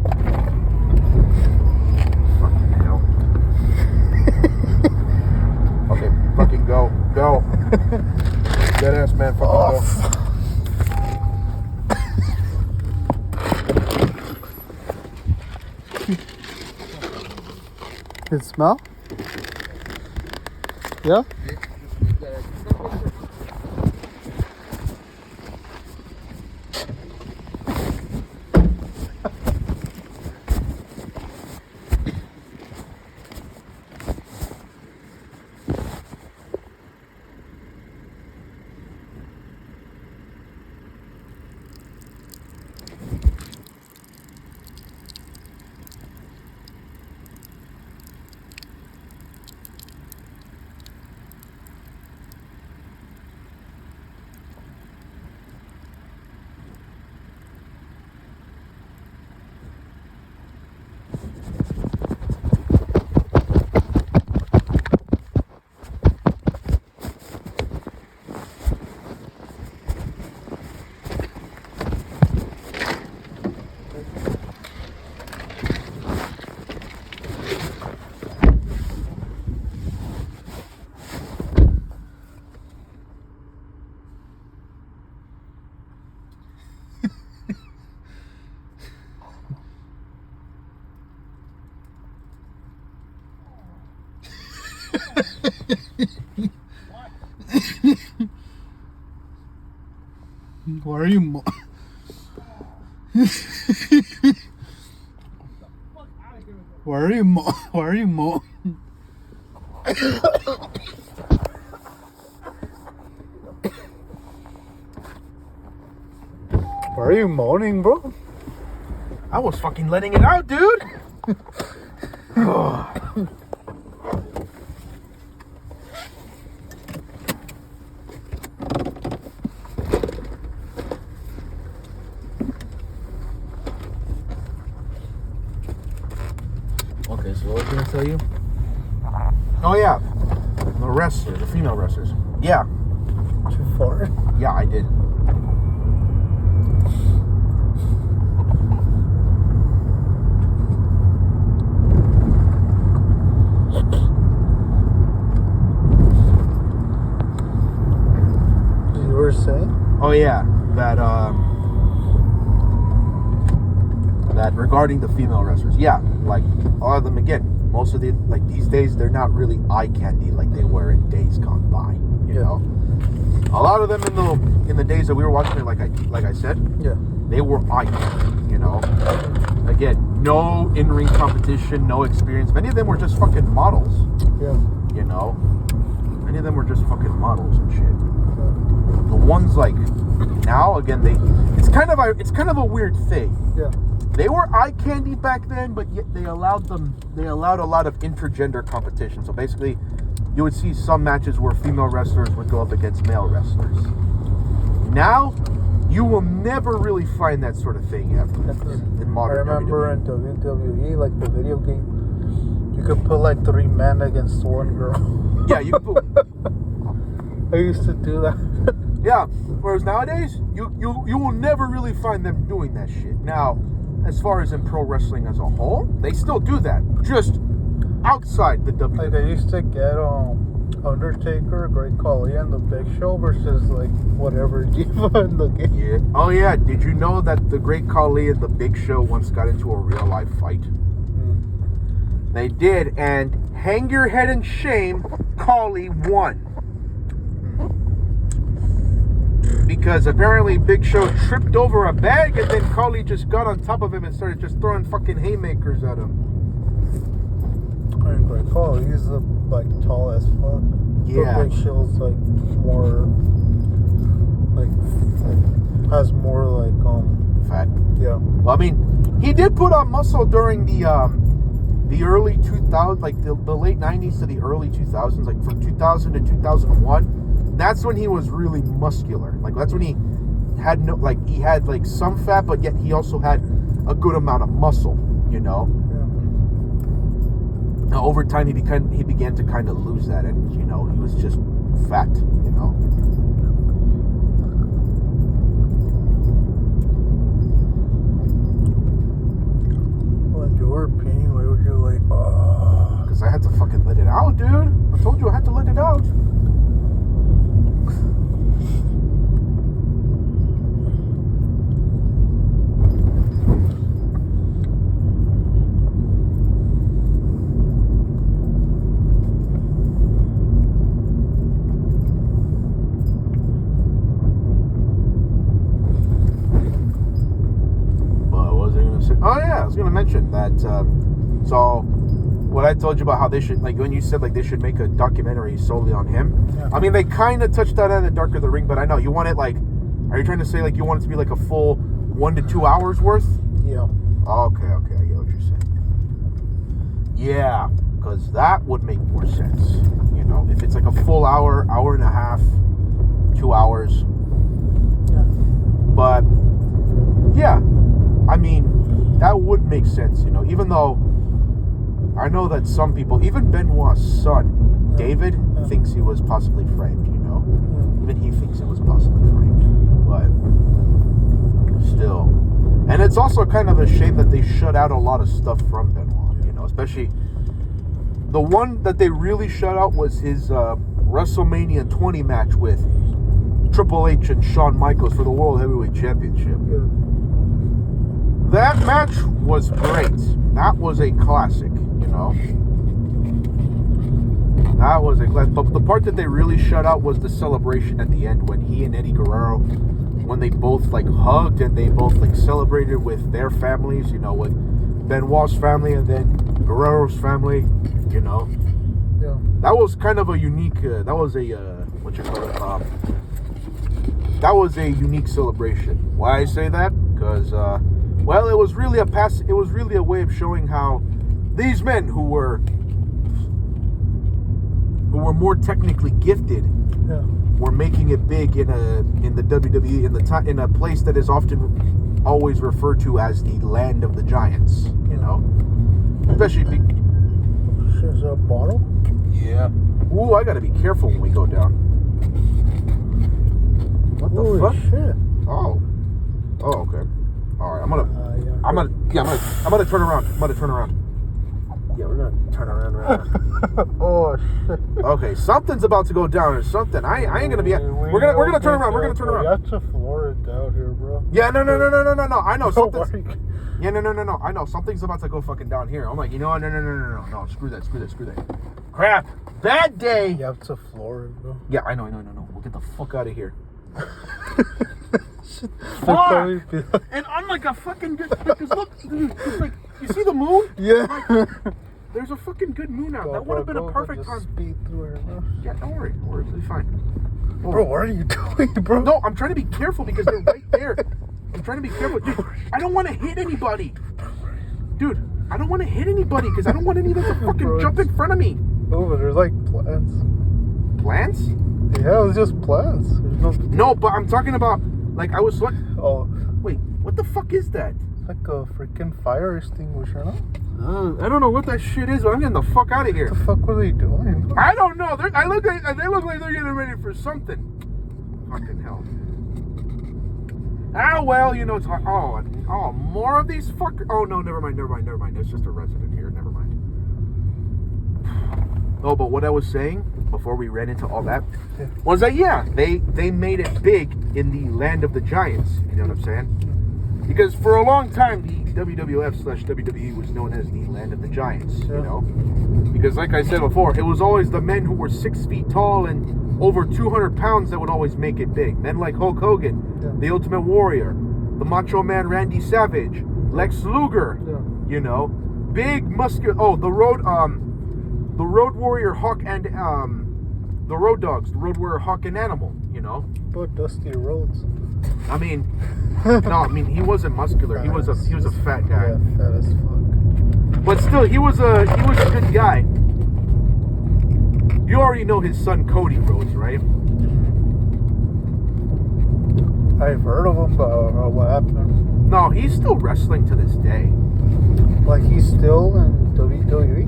Fucking hell. Okay, fucking go. Dead ass man, fucking go. It smell? Yeah? Why are you Why are you Why are you Why are you moaning, bro? I was fucking letting it out, dude. Okay, so what was I gonna tell you? Oh yeah, the wrestlers, the female wrestlers. Yeah, Too far. yeah, I did. You were saying? Oh yeah, that regarding the female wrestlers. Yeah, like a lot of them again. Most of the like these days, they're not really eye candy like they were in days gone by. You know, a lot of them in the days that we were watching it, like I said, Yeah. they were eye candy. You know, again, no in-ring competition, no experience. Many of them were just fucking models. Yeah. You know, many of them were just fucking models and shit. The ones like now, again, it's kind of a weird thing. Yeah. They were eye candy back then, but yet they allowed a lot of intergender competition. So basically, you would see some matches where female wrestlers would go up against male wrestlers. Now, you will never really find that sort of thing ever in modern I remember WWE. in WWE, like the video game, you could put like 3 men against 1 girl. Yeah, you could put, I used to do that. yeah. Whereas nowadays, you will never really find them doing that shit. Now, as far as in pro wrestling as a whole, they still do that, just outside the WWE. Like I used to get Undertaker, Great Khali, and the Big Show versus like whatever diva in the game. Yeah. Oh yeah. Did you know that the Great Khali and the Big Show once got into a real life fight? They did, and hang your head in shame, Khali won. Because apparently Big Show tripped over a bag and then Khali just got on top of him and started just throwing fucking haymakers at him. I mean, Great Khali, he's like tall as fuck. Yeah. But Big Show's like more like has more like Fat. yeah. Well, I mean, he did put on muscle during the early 2000s, like the late 90s to the early 2000s, like from 2000 to 2001. That's when he was really muscular. Like that's when he had he had like some fat, but yet he also had a good amount of muscle. You know. Yeah. Now, over time, he began to kind of lose that, and you know, he was just fat. You know. When you were peeing, why was you like, oh? Because I had to fucking let it out, dude. I told you I had to let it out. Oh yeah, I was gonna mention that. So, what I told you about how they should, like, when you said like they should make a documentary solely on him. Yeah. I mean, they kind of touched that on the Dark of the Ring, but I know you want it like. Are you trying to say like you want it to be like a full 1 to 2 hours worth? Yeah. Okay, I get what you're saying. Yeah, because that would make more sense. You know, if it's like a full hour, hour and a half, 2 hours. Yeah. But yeah, I mean. That would make sense, you know, even though I know that some people, even Benoit's son, David, thinks he was possibly framed, you know. Even he thinks it was possibly framed. But still. And it's also kind of a shame that they shut out a lot of stuff from Benoit, you know, especially the one that they really shut out was his WrestleMania 20 match with Triple H and Shawn Michaels for the World Heavyweight Championship. Yeah. That match was great. That was a classic, you know. That was a classic. But the part that they really shut out was the celebration at the end when he and Eddie Guerrero, when they both like hugged and they both like celebrated with their families, you know, with Benoit's family and then Guerrero's family, you know. Yeah. That was kind of a unique. That was a that was a unique celebration. Why I say that? Because Well, it was really a way of showing how these men who were more technically gifted Yeah. were making it big in the WWE in a place that is often always referred to as the land of the giants. You know, especially. Is that a bottle? Yeah. Ooh, I gotta be careful when we go down. What the Holy fuck? shit. Oh, okay. All right, I'm gonna turn around. Yeah, we're gonna turn around right now. Oh shit. Okay, something's about to go down or something. I ain't gonna be. We're gonna turn around. We're gonna turn around. You have to floor it out here, bro. Yeah, no. I know Don't something. worry. Yeah, no. I know something's about to go fucking down here. I'm like, you know what? No. Screw that. Crap. Bad day. You have to floor it, bro. Yeah, I know. We'll get the fuck out of here. Fuck. And I'm like a fucking good. Because look, dude, it's like, you see the moon? Yeah. There's a fucking good moon out. That would have been a perfect just time. Speed through it, bro. Yeah, don't worry. It'll be fine. Bro, what are you doing, bro? No, I'm trying to be careful because they're right there. I'm trying to be careful. Dude, I don't want to hit anybody. Dude, I don't want to hit anybody because I don't want any of them to fucking Bro, jump in front of me. Oh, but there's like plants. Plants? Yeah, it's just plants. There's No, but I'm talking about, like, I was like, Oh, wait, what the fuck is that? it's like a freaking fire extinguisher, no? I don't know what that shit is, but I'm getting the fuck out of here. What the fuck were they doing? I don't know. They look like they're getting ready for something. Fucking hell. Ah, well, you know, it's like, oh, more of these fuckers. Oh, no, never mind. There's just a resident here. Never mind. Oh, but what I was saying before we ran into all that was that, yeah, they made it big in the land of the giants. You know what I'm saying? Because for a long time, the WWF/WWE was known as the land of the giants, you know? Because like I said before, it was always the men who were 6 feet tall and over 200 pounds that would always make it big. Men like Hulk Hogan, the Ultimate Warrior, the Macho Man Randy Savage, Lex Luger, you know? Big muscular, the Road Warrior Hawk and, the Road Dogs, the Road Warrior Hawk and Animal, you know? But Dusty Rhodes. I mean, he wasn't muscular. He was a fat guy. Yeah, fat as fuck. But still, he was a good guy. You already know his son Cody Rhodes, right? I've heard of him, but what happened? No, he's still wrestling to this day. Like, he's still in WWE?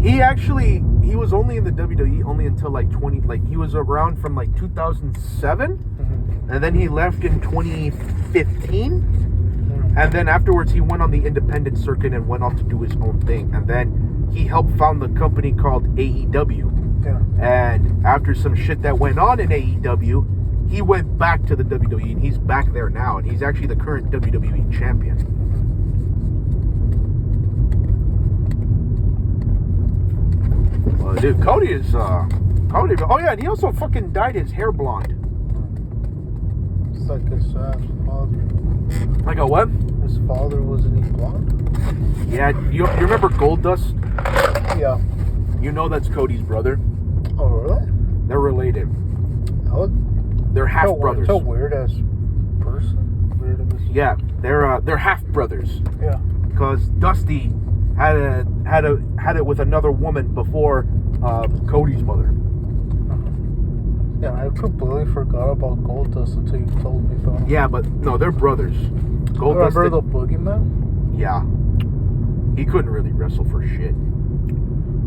He was only in the WWE only until like he was around from like 2007. And then he left in 2015. And then afterwards, he went on the independent circuit and went off to do his own thing. And then he helped found the company called AEW. Yeah. And after some shit that went on in AEW, he went back to the WWE. And he's back there now. And he's actually the current WWE champion. Well, dude, Cody is... Oh, yeah, and he also fucking dyed his hair blonde. It's like his father. Like a what? His father wasn't he blonde? Yeah, you remember Goldust? Yeah. You know that's Cody's brother. Oh, really? They're related. They're half brothers. It's a weird ass person. Weird of his. Yeah, they're half brothers. Yeah. Because Dusty had it with another woman before Cody's mother. Yeah, I completely forgot about Goldust until you told me about him. Yeah, but no, they're brothers. Goldust. Remember the Boogeyman? Yeah. He couldn't really wrestle for shit.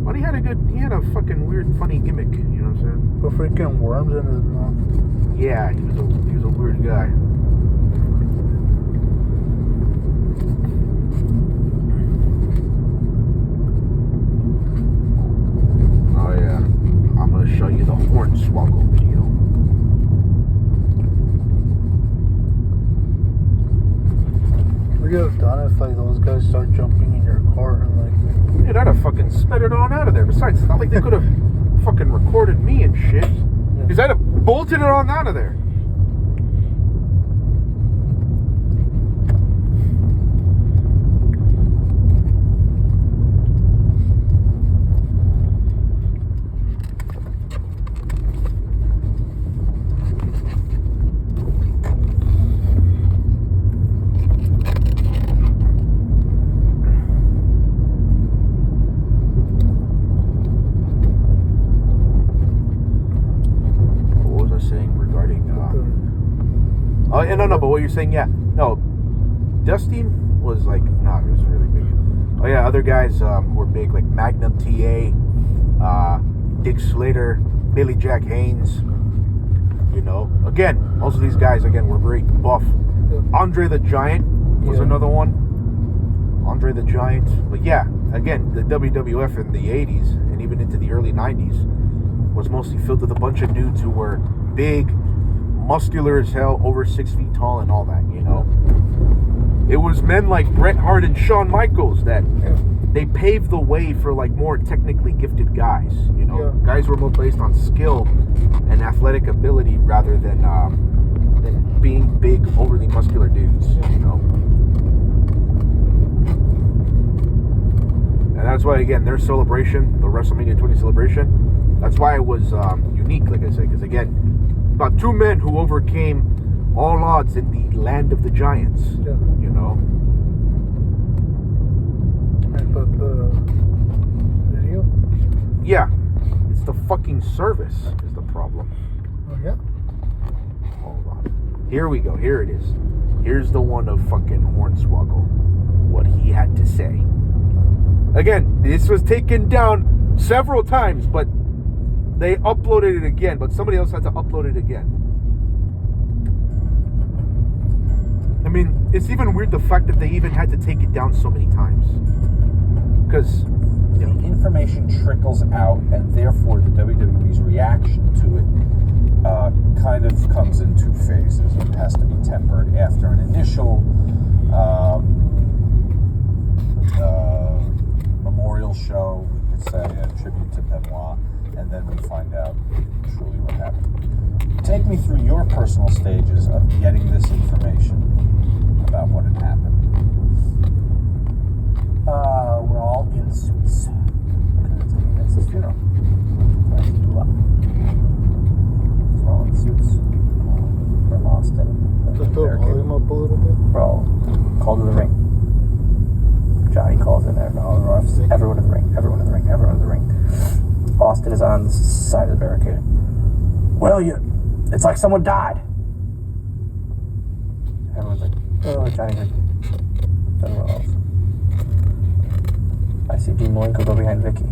But he had a fucking weird, funny gimmick. You know what I'm saying? The freaking worms in his mouth. Yeah, he was a weird guy. Oh yeah, I'm gonna show you the Hornswoggle video. We could have done it if like those guys start jumping in your car and like. Dude, I'd have fucking sped it on out of there. Besides, it's not like they could have fucking recorded me and shit. Because I'd have bolted it on out of there. no. But what you're saying, yeah, no. Dusty was like, nah, he was really big. Oh yeah, other guys who were big like Magnum TA, Dick Slater, Billy Jack Haynes. You know, again, most of these guys were very buff. Andre the Giant was another one. Andre the Giant. But yeah, again, the WWF in the 80s and even into the early 90s was mostly filled with a bunch of dudes who were big, muscular as hell, over 6 feet tall and all that, you know. It was men like Bret Hart and Shawn Michaels that they paved the way for like more technically gifted guys, you know. Guys were more based on skill and athletic ability rather than being big, overly muscular dudes, you know. And that's why, again, their celebration, the WrestleMania 20 celebration, that's why it was unique, like I said, because again, about two men who overcame all odds in the land of the giants, you know. But the video? Yeah, it's the fucking service is the problem. Oh, yeah? Hold on. Here we go. Here it is. Here's the one of fucking Hornswoggle. What he had to say. Again, this was taken down several times, but they uploaded it again. But somebody else had to upload it again. I mean, it's even weird the fact that they even had to take it down so many times. Because, you know, the information trickles out, and therefore the WWE's reaction to it kind of comes in two phases. It has to be tempered after an initial memorial show, we could say a tribute to Benoit, and then we find out truly what happened. Take me through your personal stages of getting this information about what had happened. We're all in suits. It's his funeral. As he blew up. We're all in suits. From Austin. Just the volume up a little bit. We're all called to the ring. Johnny calls in there. Everyone in the ring. Everyone in the ring. Everyone in the ring. Austin is on the side of the barricade. Well, it's like someone died. Everyone's like, oh, Johnny's like, everyone else. I see Dean Malenko go behind Vicky,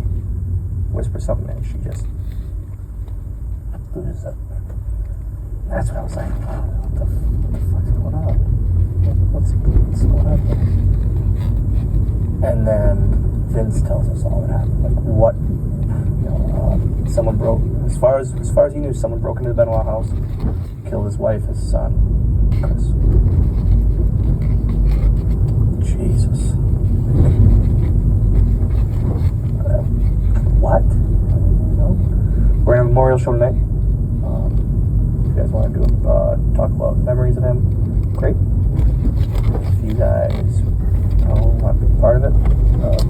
whisper something, and she just loses it. That's what I was like, what the fuck's going on? What's going on here? And then Vince tells us all that happened. Like, what, you know, someone broke, as far as he knew, someone broke into the Benoit house, killed his wife, his son, Chris. Jesus. What? You know? We're in a memorial show tonight. If you guys want to do talk about memories of him, great. If you guys want to be part of it,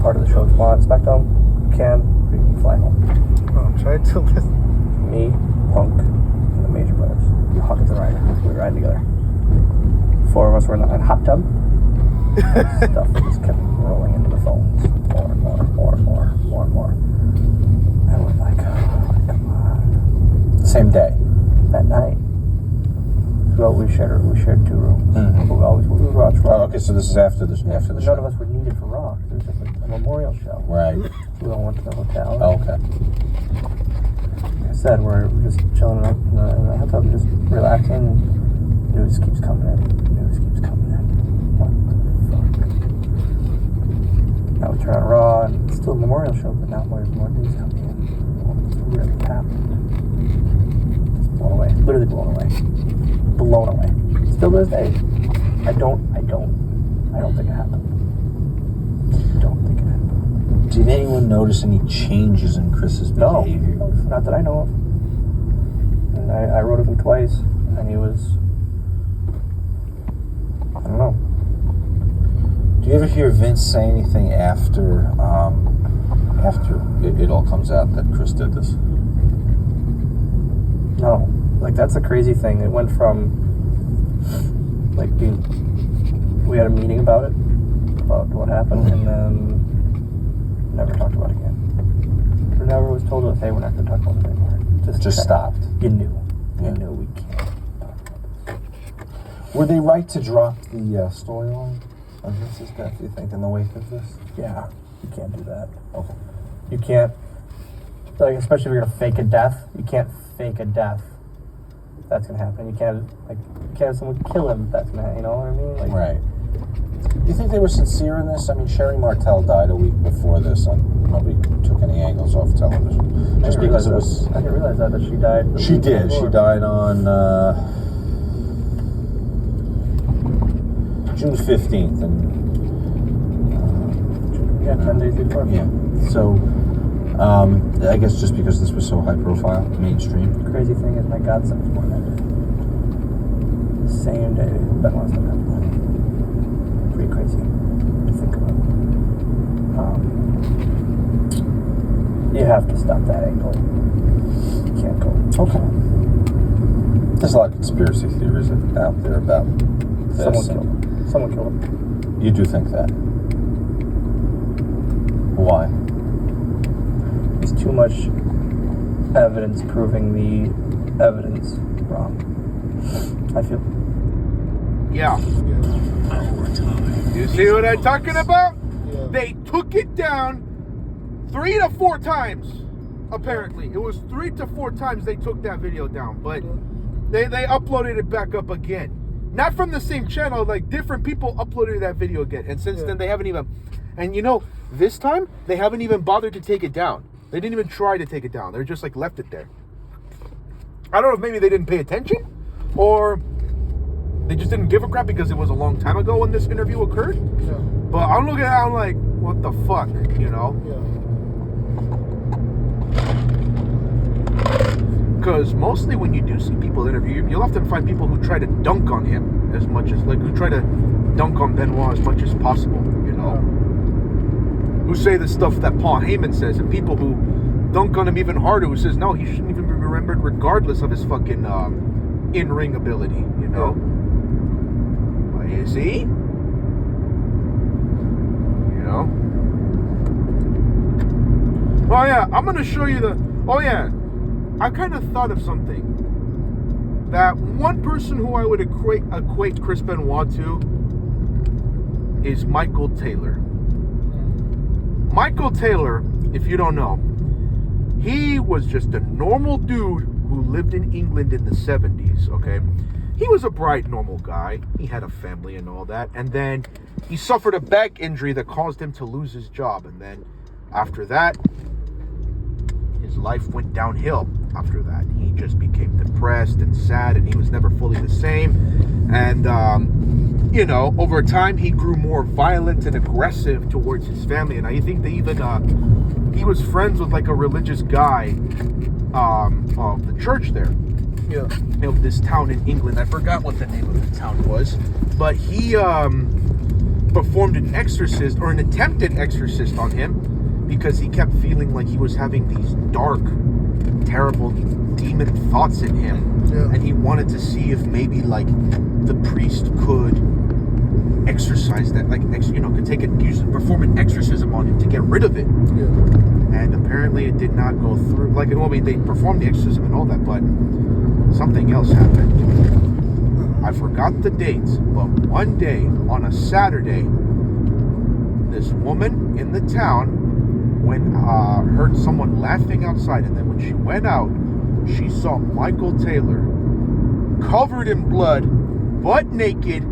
part of the show, if you want, expect them, you can fly home. Oh, try to listen. Me, Punk, and the Major Brothers. Hawkins and Ryder. We were riding together. Four of us were in a hot tub. Stuff just kept rolling into the phones. More and more. And we're like, oh, come on. Same day. That night. Well, we shared 2 rooms. Mm-hmm. But we would watch Raw. Oh, okay, so this is after the show. None of us were needed for Raw. It was just like a memorial show. Right. We all went to the hotel. Oh, okay. Like I said, we're just chilling up in the hot tub, just relaxing. News keeps coming in. What the fuck? Now we turn on Raw, and it's still a memorial show, but now more news coming in. What's really happened? Just blown away. Literally blown away. Still to this day, I don't think it happened. Did anyone notice any changes in Chris's behavior? No, not that I know of. And I rode with him twice, and he was, I don't know. Do you ever hear Vince say anything after it all comes out that Chris did this? No. Like, that's a crazy thing. It went from, like, we had a meeting about what happened, and then never talked about it again. Or never was told us, hey, we're not going to talk about it anymore. Just stopped. You knew we can't talk about this. Were they right to drop the storyline on Vince's death, you think, in the wake of this? Yeah, you can't do that. Okay. You can't, like, especially if you're gonna fake a death. You can't fake a death. That's gonna happen. You can't have someone kill him. That's gonna, you know what I mean? Like, Right. Do you think they were sincere in this? I mean, Sherry Martel died a week before this, and nobody took any angles off television. Just because it was... I didn't realize that she died. She did. She died on June 15th. And, Yeah, 10 days before. yeah. So, I guess just because this was so high profile, mainstream. The crazy thing is my godson was born that day. The same day Benoit's been born. Pretty crazy to think about. You have to stop that angle. You can't go. Okay. There's a lot of conspiracy theories out there about this. Someone killed him. You do think that? Why? There's too much evidence proving the evidence wrong. I feel. Yeah. Yeah. You see what I'm talking about? Yeah. They took it down 3 to 4 times. Apparently, it was 3 to 4 times they took that video down, but they uploaded it back up again. Not from the same channel, like different people uploaded that video again, and since then they haven't even. And you know, this time they haven't even bothered to take it down. They didn't even try to take it down. They're just like left it there. I don't know if maybe they didn't pay attention, or they just didn't give a crap because it was a long time ago when this interview occurred. Yeah. But I'm looking at it, I'm like, what the fuck, you know? Yeah. Because mostly when you do see people interview, you'll often find people who try to dunk on him as much as, like, who try to dunk on Benoit as much as possible, you know? Who say the stuff that Paul Heyman says, and people who dunk on him even harder, who says, no, he shouldn't even be remembered regardless of his fucking in-ring ability, you know? But you see? You know? Oh yeah, I'm gonna show you the, oh yeah, I kind of thought of something. That one person who I would equate Chris Benoit to is Michael Taylor. Michael Taylor, if you don't know, he was just a normal dude who lived in England in the 70s, okay? He was a bright, normal guy. He had a family and all that. And then he suffered a back injury that caused him to lose his job. And then after that, his life went downhill after that. He just became depressed and sad, and he was never fully the same. And, you know, over time, he grew more violent and aggressive towards his family. And I think they even, he was friends with, like, a religious guy of the church there. Yeah. Of this town in England. I forgot what the name of the town was. But he performed an exorcist, or an attempted exorcist on him, because he kept feeling like he was having these dark, terrible demon thoughts in him. Yeah. And he wanted to see if maybe, like, the priest could exorcise that, like, you know, could take it, perform an exorcism on him to get rid of it. Yeah. And apparently it did not go through. Like, well, I mean, they performed the exorcism and all that, but something else happened. I forgot the dates, but one day on a Saturday, this woman in the town heard someone laughing outside, and then when she went out, she saw Michael Taylor covered in blood, butt naked,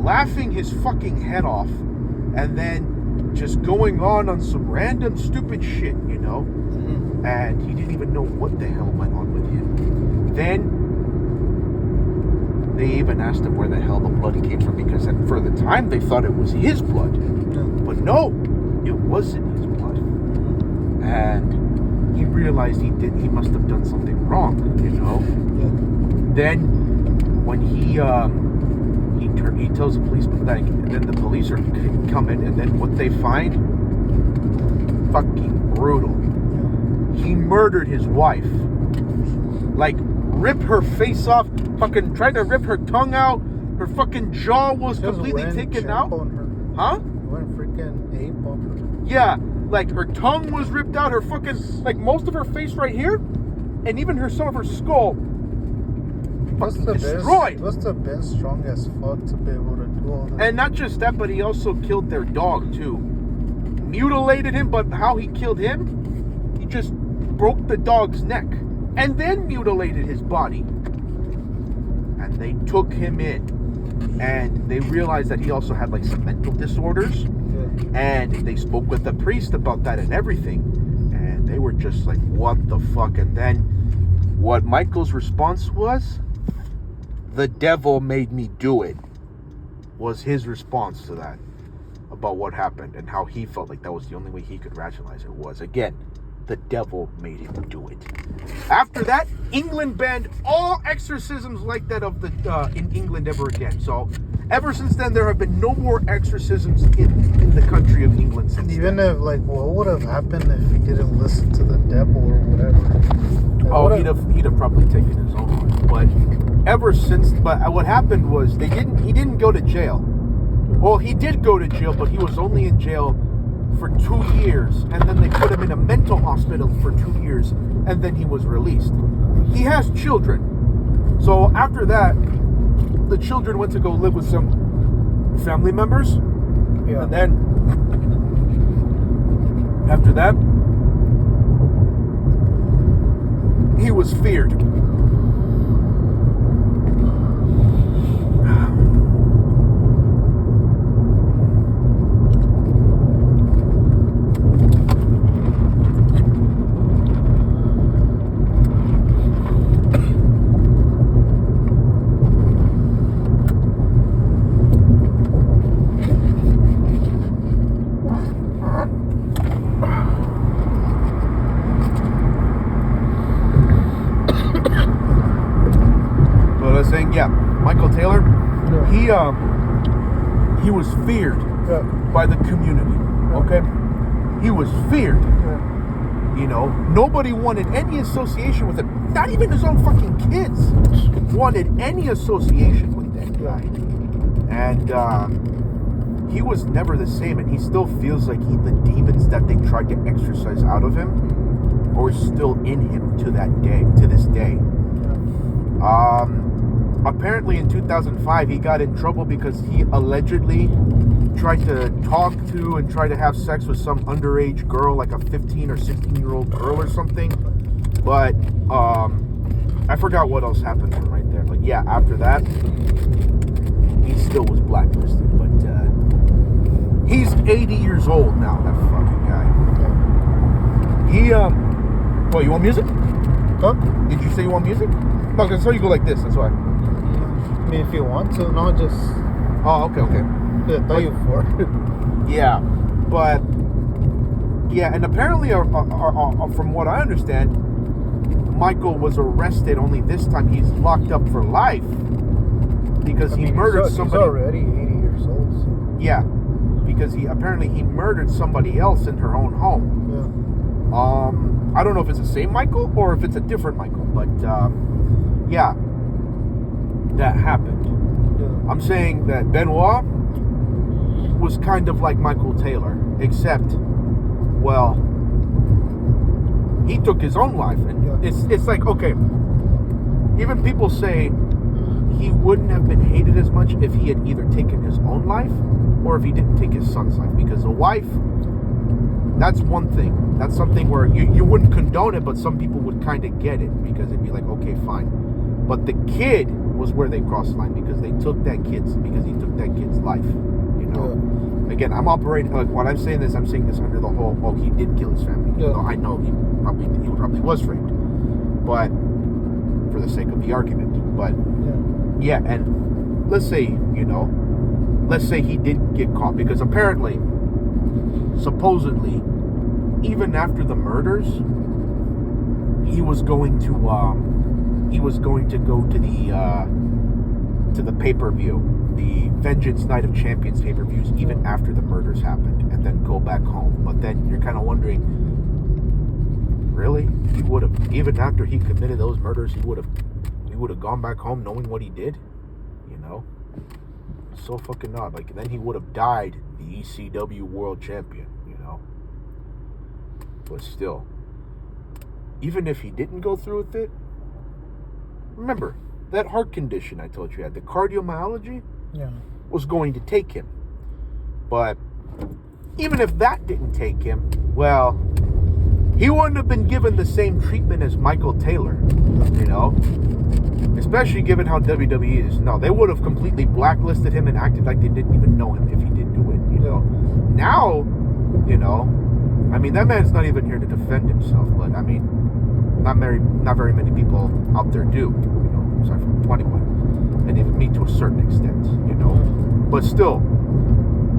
laughing his fucking head off, and then just going on some random stupid shit, you know? Mm-hmm. And he didn't even know what the hell went on with him. Then they even asked him where the hell the blood came from, because for the time they thought it was his blood. Yeah. But no, it wasn't his blood. And he realized he must have done something wrong, you know? Yeah. Then when he tells the policeman that, and then the police are coming, and then what they find, fucking brutal. He murdered his wife. Like, ripped her face off, fucking tried to rip her tongue out, her fucking jaw was completely taken out. Huh? Went freaking ape on her. Yeah, like her tongue was ripped out, her fucking, like most of her face right here, and even some of her skull. Must fucking have been, destroyed. must have been strong as fuck to be able to do all that. And not just that, but he also killed their dog too. Mutilated him, but how he killed him? He just broke the dog's neck and then mutilated his body. And they took him in, and they realized that he also had like some mental disorders. And they spoke with the priest about that and everything. And they were just like, what the fuck? And then what Michael's response was, the devil made me do it, was his response to that, about what happened and how he felt like that was the only way he could rationalize it was, again, the devil made him do it. After that, England banned all exorcisms like that of the in England ever again. So ever since then, there have been no more exorcisms in the country of England since Even then. if, like, what would have happened if he didn't listen to the devil or whatever? Like, Oh, he'd have probably taken his own life. But ever since, what happened was he didn't go to jail. Well, he did go to jail, but he was only in jail for 2 years, and then they put him in a mental hospital for 2 years, and then he was released. He has children. So after that, the children went to go live with some family members. Yeah. And then after that, he was feared. Saying, yeah, Michael Taylor, he was feared by the community. Okay, he was feared. You know, nobody wanted any association with him. Not even his own fucking kids wanted any association with that guy. And he was never the same. And he still feels like the demons that they tried to exorcise out of him are still in him to this day. Apparently in 2005 he got in trouble because he allegedly tried to talk to and try to have sex with some underage girl, like a 15 or 16-year-old girl or something. But I forgot what else happened to him right there. But yeah, after that he still was blacklisted. But he's 80 years old now, that fucking guy. He what, you want music? Huh? Did you say you want music? No, because I saw you go like this, that's why. I mean, if you want to, no, just. Oh, okay. Yeah, thank you for it. Yeah, but yeah, and apparently, from what I understand, Michael was arrested. Only this time he's locked up for life because he murdered somebody. He's already 80 years old. So. Yeah, because he murdered somebody else in her own home. Yeah. I don't know if it's the same Michael or if it's a different Michael, but yeah, that happened. Yeah. I'm saying that Benoit was kind of like Michael Taylor, except, well, he took his own life, and it's like, okay, even people say he wouldn't have been hated as much if he had either taken his own life or if he didn't take his son's life, because a wife, that's one thing. That's something where you wouldn't condone it, but some people would kind of get it because it'd be like, okay, fine. But the kid was where they crossed the line because he took that kid's life. You know. Yeah. Again, I'm operating like when I'm saying this under the whole. Oh, he did kill his family. Yeah. I know he probably was raped, but for the sake of the argument. But yeah, and let's say he did get caught because apparently, supposedly, even after the murders, he was going to go to the pay-per-view, the Vengeance Night of Champions pay-per-views, even after the murders happened, and then go back home. But then you're kind of wondering, really, he would have, even after he committed those murders, he would have gone back home knowing what he did, you know? So fucking odd. Like, then he would have died the ECW World Champion, you know? But still, even if he didn't go through with it, remember, that heart condition I told you he had, the cardiomyopathy, Yeah. was going to take him. But even if that didn't take him, well, he wouldn't have been given the same treatment as Michael Taylor, you know? Especially given how WWE is. No, they would have completely blacklisted him and acted like they didn't even know him if he did do it, you know? Now, you know, I mean, that man's not even here to defend himself, but I mean, not very many people out there do, you know, aside from 21, and even me to a certain extent, you know? But still,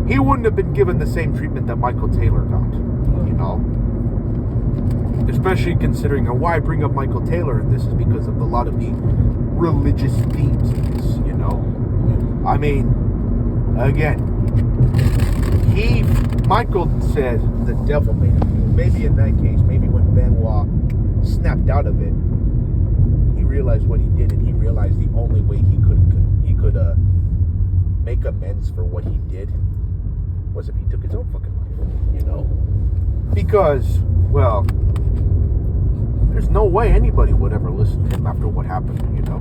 he wouldn't have been given the same treatment that Michael Taylor got, you know? Especially considering why I bring up Michael Taylor in this is because of a lot of the religious themes in this, you know? I mean, again, Michael said the devil made him. Maybe in that case, maybe when Benoit snapped out of it, he realized what he did, and he realized the only way he could make amends for what he did was if he took his own fucking life, you know? Because, well, there's no way anybody would ever listen to him after what happened, you know?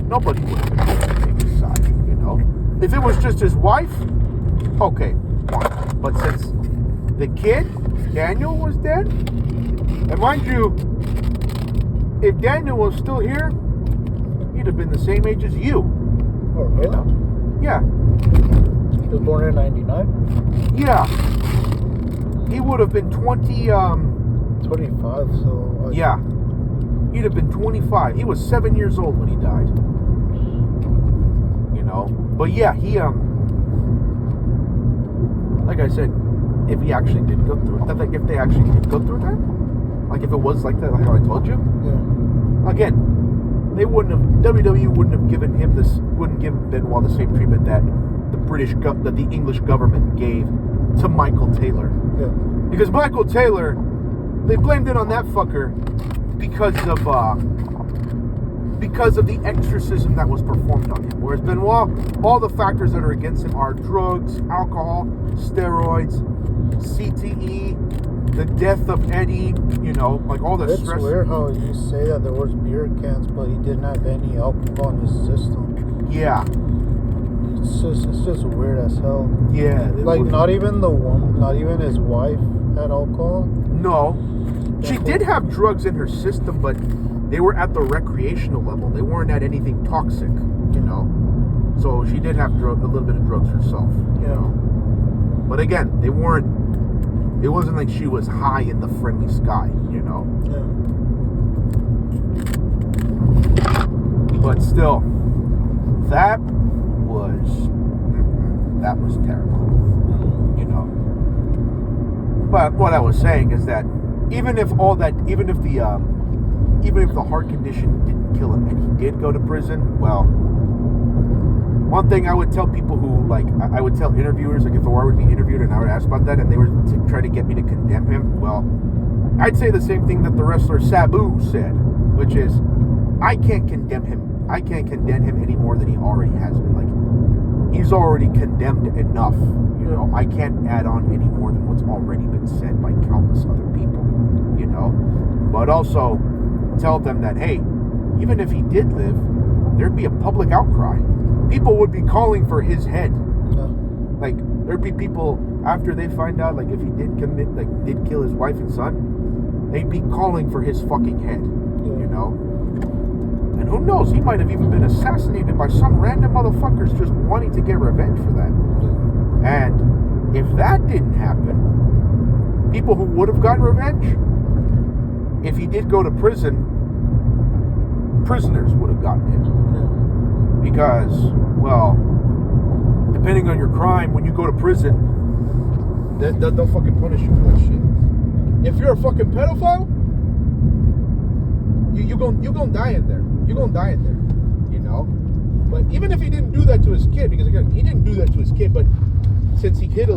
Nobody would have been able to take his side, you know? If it was just his wife, okay, fine. But since the kid, Daniel, was dead, and mind you, if Daniel was still here, he'd have been the same age as you. Oh, really? You know? Yeah. He was born in 99? Yeah. He would have been 25, so... yeah. He'd have been 25. He was 7 years old when he died. You know? But yeah, he, like I said, if he actually did go through it, like if they actually did go through that, like if it was like that, like how I told you, Yeah. again, they wouldn't have, WWE wouldn't have given him this, wouldn't give Benoit the same treatment that that the English government gave to Michael Taylor. Yeah. Because Michael Taylor, they blamed it on that fucker because of the exorcism that was performed on him. Whereas Benoit, all the factors that are against him are drugs, alcohol, steroids, CTE, the death of Eddie, you know, like all the It's stress. weird how you say that there was beer cans, but he didn't have any alcohol in his system. Yeah. It's just weird as hell. Yeah. Like not even his wife had alcohol. No. She did have drugs in her system, but they were at the recreational level. They weren't at anything toxic, you know. So she did have a little bit of drugs herself, you know. But again, they weren't. It wasn't like she was high in the friendly sky, you know. Yeah. But still, that was terrible, you know. But what I was saying is that even if the heart condition didn't kill him and he did go to prison, well, one thing I would tell people who, like, I would tell interviewers, like if I were to be interviewed and I would ask about that and they were to try to get me to condemn him, well, I'd say the same thing that the wrestler Sabu said, which is, I can't condemn him. I can't condemn him any more than he already has been. Like, he's already condemned enough, you know. I can't add on any more than what's already been said by countless other people, you know. But also tell them that, hey, even if he did live, there'd be a public outcry. People would be calling for his head. Yeah. Like, there'd be people, after they find out, like, if he did did kill his wife and son, they'd be calling for his fucking head, you know? And who knows, he might have even been assassinated by some random motherfuckers just wanting to get revenge for that. And if that didn't happen, people who would have gotten revenge, if he did go to prison, prisoners would have gotten him. Yeah. Because, well, depending on your crime, when you go to prison, they'll fucking punish you for that shit. If you're a fucking pedophile, you gonna die in there. You're gonna die in there, you know? But even if he didn't do that to his kid, because again, he didn't do that to his kid, but since he hit a